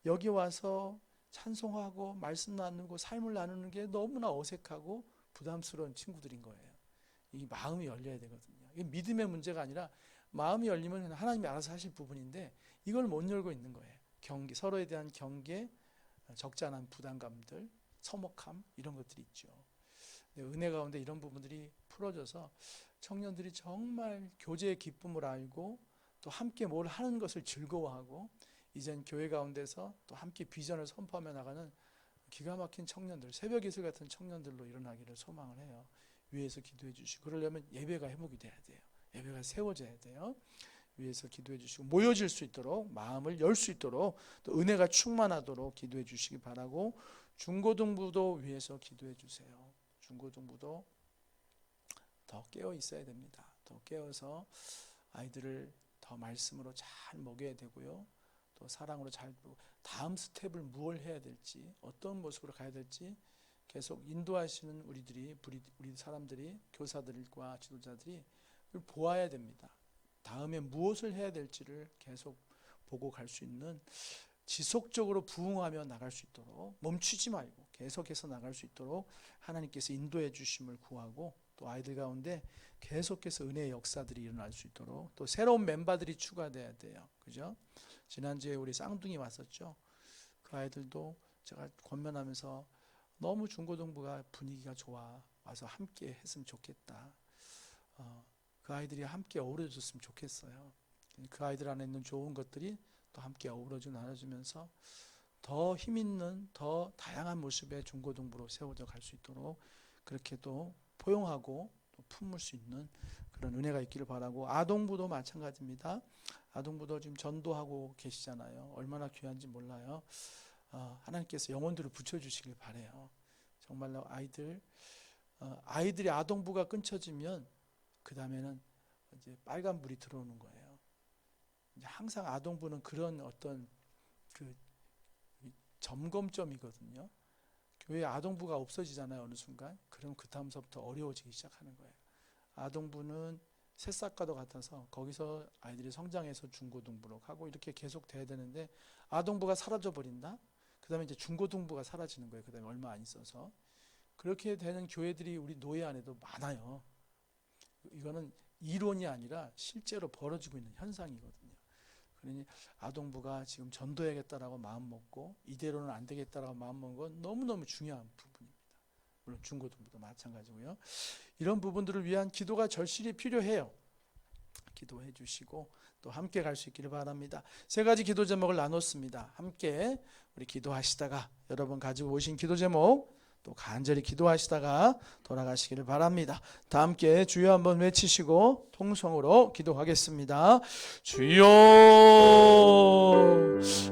여기 와서 찬송하고 말씀 나누고 삶을 나누는 게 너무나 어색하고 부담스러운 친구들인 거예요. 이 마음이 열려야 되거든요. 이게 믿음의 문제가 아니라 마음이 열리면 하나님이 알아서 하실 부분인데 이걸 못 열고 있는 거예요. 경계, 서로에 대한 경계, 적지 않은 부담감들, 서먹함 이런 것들이 있죠. 은혜 가운데 이런 부분들이 풀어져서 청년들이 정말 교제의 기쁨을 알고 또 함께 뭘 하는 것을 즐거워하고 이젠 교회 가운데서 또 함께 비전을 선포하며 나가는 기가 막힌 청년들, 새벽 이슬 같은 청년들로 일어나기를 소망을 해요. 위에서 기도해 주시고 그러려면 예배가 회복이 돼야 돼요. 예배가 세워져야 돼요. 위에서 기도해 주시고 모여질 수 있도록 마음을 열 수 있도록 또 은혜가 충만하도록 기도해 주시기 바라고 중고등부도 위에서 기도해 주세요. 중고등부도 더 깨어 있어야 됩니다. 더 깨어서 아이들을 더 말씀으로 잘 먹여야 되고요. 또 사랑으로 잘 다음 스텝을 무엇을 해야 될지 어떤 모습으로 가야 될지 계속 인도하시는 우리 사람들이 교사들과 지도자들이 보아야 됩니다. 다음에 무엇을 해야 될지를 계속 보고 갈 수 있는 지속적으로 부응하며 나갈 수 있도록 멈추지 말고 계속해서 나갈 수 있도록 하나님께서 인도해 주심을 구하고 또 아이들 가운데 계속해서 은혜의 역사들이 일어날 수 있도록 또 새로운 멤버들이 추가돼야 돼요. 그죠? 지난주에 우리 쌍둥이 왔었죠. 그 아이들도 제가 권면하면서 너무 중고등부가 분위기가 좋아 와서 함께 했으면 좋겠다. 그 아이들이 함께 어우러졌으면 좋겠어요. 그 아이들 안에 있는 좋은 것들이 또 함께 어우러져 나눠주면서 더 힘있는 더 다양한 모습의 중고등부로 세워져 갈 수 있도록 그렇게 또 포용하고 또 품을 수 있는 그런 은혜가 있기를 바라고 아동부도 마찬가지입니다. 아동부도 지금 전도하고 계시잖아요. 얼마나 귀한지 몰라요. 하나님께서 영혼들을 붙여주시길 바라요. 정말로 아이들이 아동부가 끊쳐지면 그 다음에는 이제 빨간불이 들어오는 거예요. 이제 항상 아동부는 그런 어떤 그 점검점이거든요. 교회 아동부가 없어지잖아요. 어느 순간. 그럼 그 다음서부터 어려워지기 시작하는 거예요. 아동부는 새싹과도 같아서 거기서 아이들이 성장해서 중고등부로 가고 이렇게 계속 돼야 되는데 아동부가 사라져 버린다. 그 다음에 이제 중고등부가 사라지는 거예요. 그 다음에 얼마 안 있어서. 그렇게 되는 교회들이 우리 노예 안에도 많아요. 이거는 이론이 아니라 실제로 벌어지고 있는 현상이거든요. 그러니 아동부가 지금 전도해야겠다라고 마음먹고 이대로는 안 되겠다라고 마음먹은 건 너무너무 중요한 부분입니다. 물론 중고등부도 마찬가지고요. 이런 부분들을 위한 기도가 절실히 필요해요. 기도해 주시고 또 함께 갈 수 있기를 바랍니다. 세 가지 기도 제목을 나눴습니다. 함께 우리 기도하시다가 여러분 가지고 오신 기도 제목 또 간절히 기도하시다가 돌아가시기를 바랍니다. 다 함께 주여 한번 외치시고 통성으로 기도하겠습니다. 주여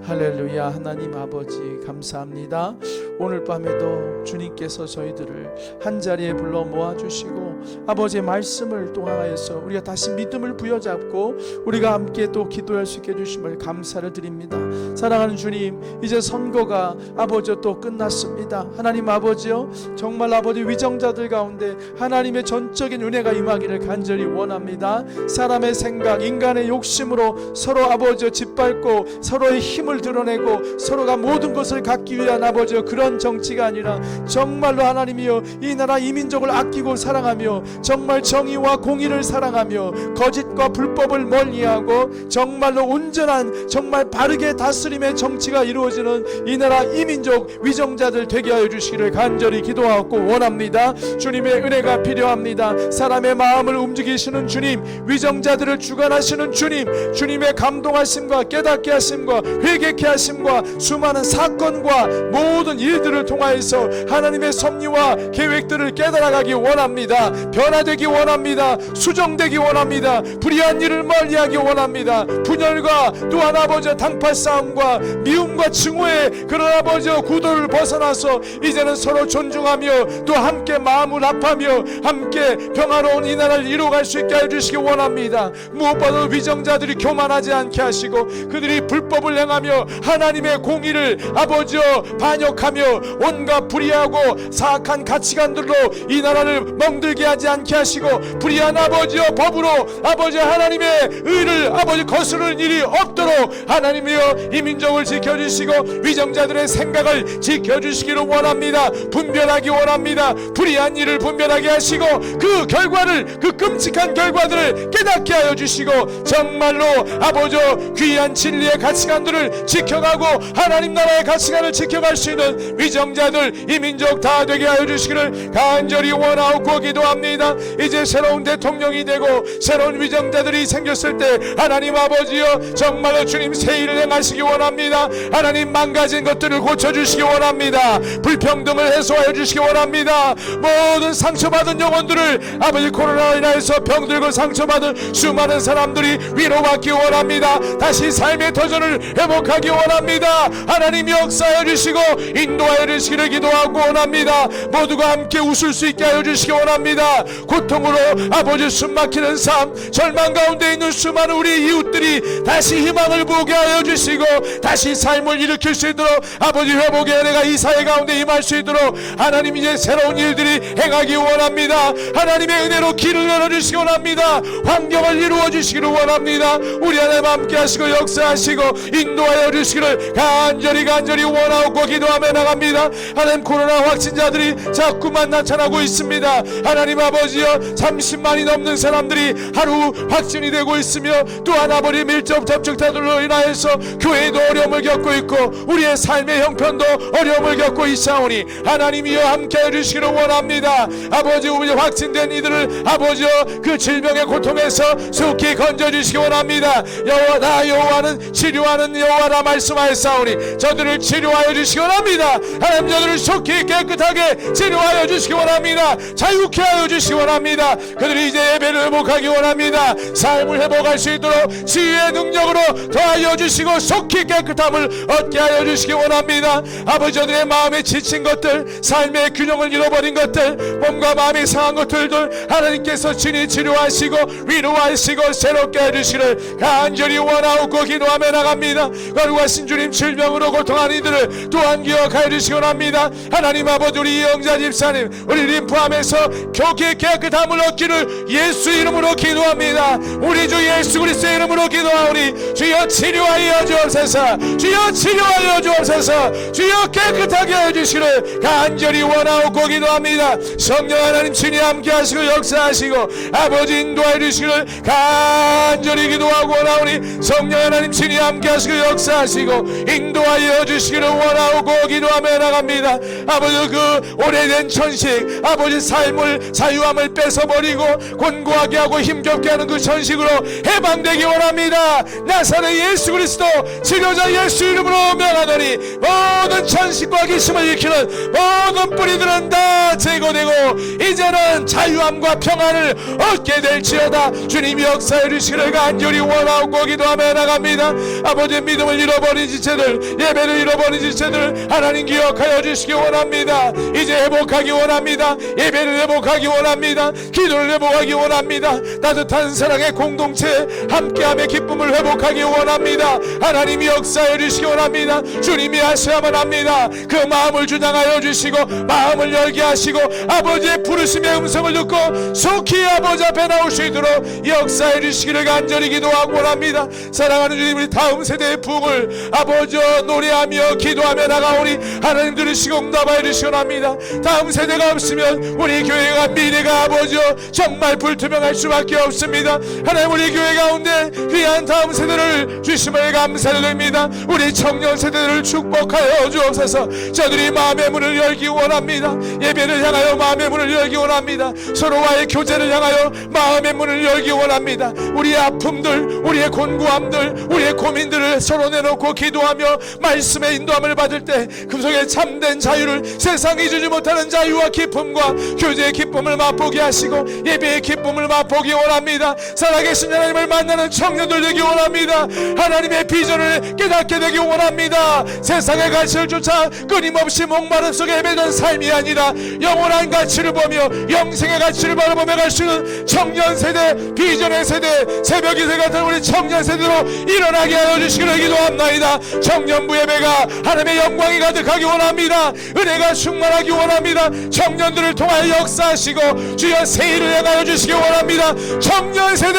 할렐루야. 하나님 아버지 감사합니다. 오늘 밤에도 주님께서 저희들을 한자리에 불러 모아주시고 아버지의 말씀을 통하여서 우리가 다시 믿음을 부여잡고 우리가 함께 또 기도할 수 있게 해주심을 감사를 드립니다. 사랑하는 주님, 이제 선거가 아버지 또 끝났습니다. 하나님 아버지요, 정말 아버지 위정자들 가운데 하나님의 전적인 은혜가 임하기를 간절히 원합니다. 사람의 생각, 인간의 욕심으로 서로 아버지요 짓밟고 서로의 힘을 드러내고 서로가 모든 것을 갖기 위한 아버지요 그런 정치가 아니라 정말로 하나님이여 이 나라 이민족을 아끼고 사랑하며 정말 정의와 공의를 사랑하며 거짓과 불법을 멀리하고 정말로 온전한 정말 바르게 다스림의 정치가 이루어지는 이 나라 이민족 위정자들 되게 하여 주시기를 간절히 기도하고 원합니다. 주님의 은혜가 필요합니다. 사람의 마음을 움직이시는 주님, 위정자들을 주관하시는 주님, 주님의 감동하심과 깨닫게 하심과 회개케 하심과 수많은 사건과 모든 일들을 통하여서 하나님의 섭리와 계획들을 깨달아가기 원합니다. 변화되기 원합니다. 수정되기 원합니다. 불의한 일을 멀리하기 원합니다. 분열과 또한 아버지 당파 싸움과 미움과 증오의 그런 아버지 구도를 벗어나서 이제는 서로 존중하며 또 함께 마음을 합하며 함께 평화로운 이 나라를 이루어갈 수 있게 해주시기 원합니다. 무엇보다도 위정자들이 교만하지 않게 하시고 그들이 불법을 행하며 하나님의 공의를 아버지여 반역하며 온갖 불의하고 사악한 가치관들로 이 나라를 멍들게 하지 않게 하시고 불의한 아버지여 법으로 아버지 하나님의 의를 아버지 거스르는 일이 없도록 하나님이여 이 민족을 지켜주시고 위정자들의 생각을 지켜주시기를 원합니다. 분별하기 원합니다. 불의한 일을 분별하게 하시고 그 결과를 그 끔찍한 결과들을 깨닫게 하여 주시고 정말로 아버지 귀한 진리의 가치관들을 지켜가고 하나님 나라의 가치관을 지켜갈 수 있는 위정자들 이 민족 다 되게 하여 주시기를 간절히 원하옵고 기도합니다. 이제 새로운 대통령이 되고 새로운 위정자들이 생겼을 때 하나님 아버지여 정말로 주님 새 일을 행하시기 원합니다. 하나님 망가진 것들을 고쳐주시기 원합니다. 불평등을 해소하여 주시기 원합니다. 모든 상처받은 영혼들을 아버지 코로나로 인하여서 병들고 상처받은 수많은 사람들이 위로받기 원합니다. 다시 삶의 터전을 회복하기 원합니다. 하나님 역사하여 주시고 인도하여 주시기를 기도하고 원합니다. 모두가 함께 웃을 수 있게 하여 주시기 원합니다. 고통으로 아버지 숨막히는 삶 절망 가운데 있는 수많은 우리 이웃들이 다시 희망을 보게 하여 주시고 다시 삶을 일으킬 수 있도록 아버지 회복의 은혜가 이 사회 가운데 임할 수 있도록 하나님 이제 새로운 일들이 행하기 원합니다. 하나님의 은혜로 길을 열어주시기 원합니다. 환경을 이루어 주시기를 원합니다. 우리 하나님 함께 하시고 역사하시고 인도하여 주시기를 간절히 원하고 기도하며 나갑니다. 하나님 코로나 확진자들이 자꾸만 나타나고 있습니다. 하나님 아버지여 30만이 넘는 사람들이 하루 확진이 되고 있으며 또한 아버지 밀접 접촉자들로 인하여서 교회도 어려움을 겪고 있고 우리의 삶의 형편도 어려움을 겪고 있사오니 하나님이여 함께해 주시기를 원합니다. 아버지 우리 확진된 이들을 아버지여 그 질병의 고통에서 속히 건져주시기 원합니다. 여호와 나 여호와는 치료하는 여호와라 말씀하였사오니 저들을 치료하여 주시기 원합니다. 하나님 저들을 속히 깨끗하게 치료하여 주시기 원합니다. 자유케 하여 주시기 원합니다. 그들이 이제 예배를 회복하기 원합니다. 삶을 회복할 수 있도록 지혜의 능력으로 더하여 주시고 속히 깨끗함을 얻게 하여 주시기 원합니다. 아버지 저들의 마음에 지친 것들 삶의 균형을 잃어버린 것들 몸과 마음이 상한 것들도 하나님께서 친히 치료하시고 위로하시고 새롭게 해주시기를 간절히 원하옵고 기도하며 나갑니다. 거룩하신 주님 질병으로 고통한 이들을 또한 기억하여 주시기 원합니다. 하나님 아버지 우리 이영자 집사님 우리 림프암에서 교회 깨끗함을 얻기를 예수 이름으로 기도합니다. 우리 주 예수 그리스도의 이름으로 기도하오니 주여 치료하여 주옵소서. 주여 치료하여 주옵소서. 주여 깨끗하게 해주시기를 간절히 원하옵고 기도합니다. 성령 하나님 친히 함께 하시고 역사하시고 아버지 인도하여 주시기를 간절히 기도하고 원하오니 성령 하나님 친히 함께 하시고 역사하시고 인도하여 주시기를 원하옵고 기도하며 나갑니다. 아버지 그 오래된 천식 아버지 삶을 자유함을 뺏어버리고 곤고하게 하고 힘겹게 하는 그 천식으로 해방되기 원합니다. 나사렛 예수 그리스도 치료자 예수 이름으로 명하노니 모든 천식과 기심을 일으키는 모든 뿌리들은 다 제거되고 이제는 자유함과 평안을 얻게 될지어다. 주님이 역사해 주시기를 간절히 원하고 기도하며 나갑니다. 아버지 믿음을 잃어버린 지체들 예배를 잃어버린 지체들 하나님 기억하여 주시기 원합니다. 이제 회복하기 원합니다. 예배를 회복하기 원합니다. 기도를 회복하기 원합니다. 따뜻한 사랑의 공동체 함께함의 기쁨을 회복하기 원합니다. 하나님이 역사해 주시기 원합니다. 주님이 하셔야만 합니다. 그 마음을 주장하여 주시고 마음을 열게 하시고 아버지의 부르심의 음성을 듣고 속히 아버지 앞에 나올 수 있도록 역사해 주시기를 간절히 기도하고 원합니다. 사랑하는 주님 우리 다음 세대의 부흥을 아버지여 노래하며 기도하며 나가오니 하나님 들으시고 응답하여 주시기 원합니다. 다음 세대가 없으면 우리 교회가 미래가 아버지여 정말 불투명할 수밖에 없습니다. 하나님 우리 교회 가운데 귀한 다음 세대를 주심을 감사드립니다. 우리 청년 세대를 축복하여 주옵소서. 저들이 마음의 문을 열기 원합니다. 예배를 향하여 마음의 문을 열기 원합니다. 서로와의 교제를 향하여 마음의 문을 열기 원합니다. 우리의 아픔들 우리의 곤고함들 우리의 고민들을 서로 내놓고 기도하며 말씀의 인도함을 받을 때 그 속에 참된 자유를, 세상이 주지 못하는 자유와 기쁨과 교제의 기쁨을 맛보게 하시고 예배의 기쁨을 맛보기 원합니다. 살아계신 하나님을 만나는 청년들 되기 원합니다. 하나님의 비전을 깨닫게 되기 원합니다. 세상의 가치를 쫓아 끊임없이 목마름 속에 헤매던 삶이 아니라 영원한 가치를 보며 영생의 가치를 바라보며 갈 수 있는 청년 세대, 비전의 세대, 새벽 이슬 같은 우리 청년 세대로 일어나게 하여 주시기를 기도합나이다. 청년부 예배가 하나님의 영광이 가득하기 원합니다. 은혜가 충만하기 원합니다. 청년들을 통하여 역사하시고 주여 새 일을 행하여 주시기 원합니다. 청년 세대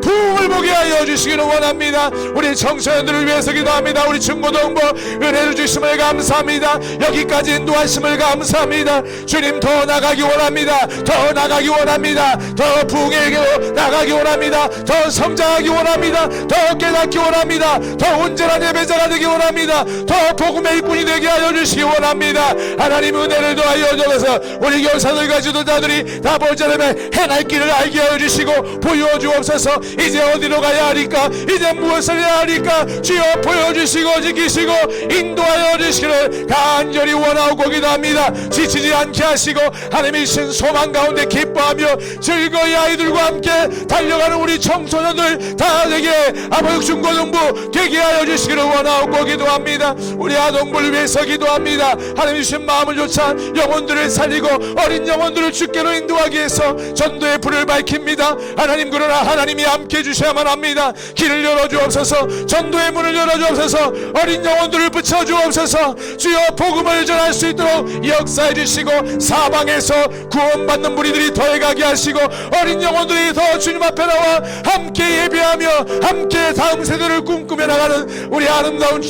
부흥을 보게 하여 주시기를 원합니다. 우리 청소년들을 위해서 기도합니다. 우리 중고등부 은혜를 주심을 감사합니다. 여기까지 인도하심을 감사합니다. 주님 더 나가기 원합니다. 더 나가기 원합니다. 더 부흥에게로 나가기 원합니다. 더 성장하기 원합니다. 더 깨닫기 원합니다. 더 온전한 예배자가 되기 원합니다. 더 복음의 일꾼이 되게 하여 주시기 원합니다. 하나님 은혜를 더하여 주셔서 우리 교사들과 지도자들이 다 보자라면 해날 길을 알게 하여 주시고 보여 주옵소서. 이제 어디로 가야 하리까? 이제 무엇을 해야 하리까? 주여 보여주시고 지키시고 인도하여 주시기를 간절히 원하고 기도합니다. 지치지 않게 하시고 하나님의 신 소망 가운데 기뻐하며 즐거이 아이들과 함께 달려가는 우리 청소년들 다 되게 아버지 중고등부 되게 하여 주시기를 원하고 기도합니다. 우리 아동부를 위해서 기도합니다. 하나님 주신 마음을 쫓아 영혼들을 살리고 어린 영혼들을 주께로 인도하기 위해서 전도의 불을 밝힙니다. 하나님 그러나 하나님이 함께 해주셔야만 합니다. 길을 열어주옵소서. 전도의 문을 열어주옵소서. 어린 영혼들을 붙여주옵소서. 주여 복음을 전할 수 있도록 역사해 주시고 사방에서 구원받는 무리들이 더해가게 하시고 어린 영혼들이 더 주님 앞에 나와 함께 예배하며 함께 다음 세대를 꿈꾸며 나가는 우리 아름다운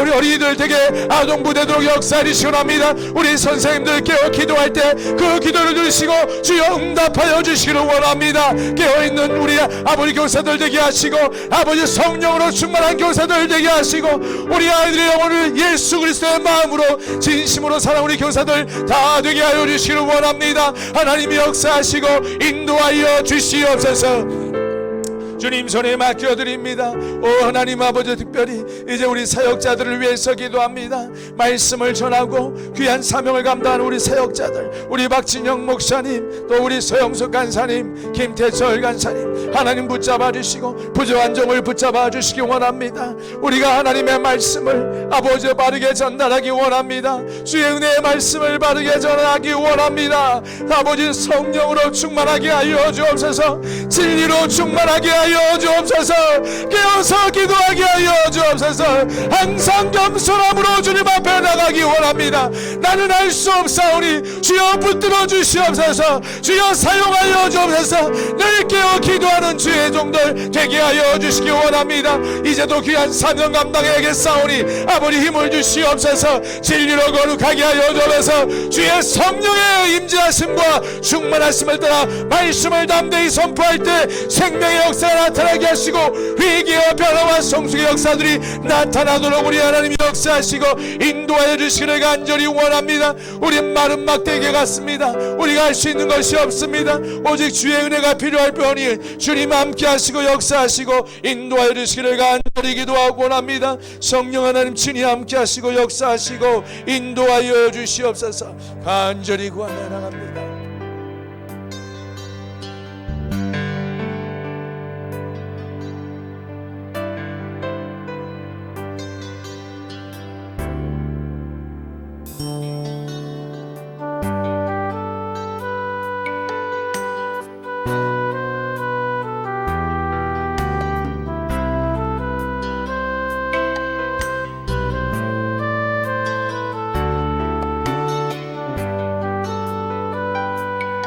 우리 어린이들 되게 아동부 되도록 역사해 주시기 원합니다. 우리 선생님들 깨어 기도할 때 그 기도를 들으시고 주여 응답하여 주시기를 원합니다. 깨어있는 우리 아버지 교사들 되게 하시고 아버지 성령으로 충만한 교사들 되게 하시고 우리 아이들의 영혼을 예수 그리스도의 마음으로 진심으로 사랑 우리 교사들 다 되게 하여 주시기를 원합니다. 하나님이 역사하시고 인도하여 주시옵소서. 주님 손에 맡겨드립니다. 오 하나님 아버지 특별히 이제 우리 사역자들을 위해서 기도합니다. 말씀을 전하고 귀한 사명을 감당하는 우리 사역자들, 우리 박진영 목사님, 또 우리 서영석 간사님, 김태철 간사님 하나님 붙잡아 주시고 부조한 종을 붙잡아 주시기 원합니다. 우리가 하나님의 말씀을 아버지 바르게 전달하기 원합니다. 주의 은혜의 말씀을 바르게 전하기 원합니다. 아버지 성령으로 충만하게 하여 주옵소서. 진리로 충만하게 하여 주옵소서. 깨어서 기도하게 하여 주옵소서. 항상 겸손함으로 주님 앞에 나가기 원합니다. 나는 알 수 없사오니 주여 붙들어 주시옵소서. 주여 사용하여 주옵소서. 늘 깨어 기도하는 주의 종들 되게 하여 주시기 원합니다. 이제도 귀한 사명 감당해야겠사오니 아버지 힘을 주시옵소서. 진리로 거룩하게 하여 주옵소서. 주의 성령의 임재하심과 충만하심을 따라 말씀을 담대히 선포할 때 생명의 역사가 나타나게 하시고 위기와 변화와 성숙의 역사들이 나타나도록 우리 하나님이 역사하시고 인도하여 주시기를 간절히 원합니다. 우리 마른 막대기에 같습니다. 우리가 할 수 있는 것이 없습니다. 오직 주의 은혜가 필요할 뿐이 주님 함께 하시고 역사하시고 인도하여 주시기를 간절히 기도하고 원합니다. 성령 하나님 친히 함께 하시고 역사하시고 인도하여 주시옵소서. 간절히 구하며 나갑니다.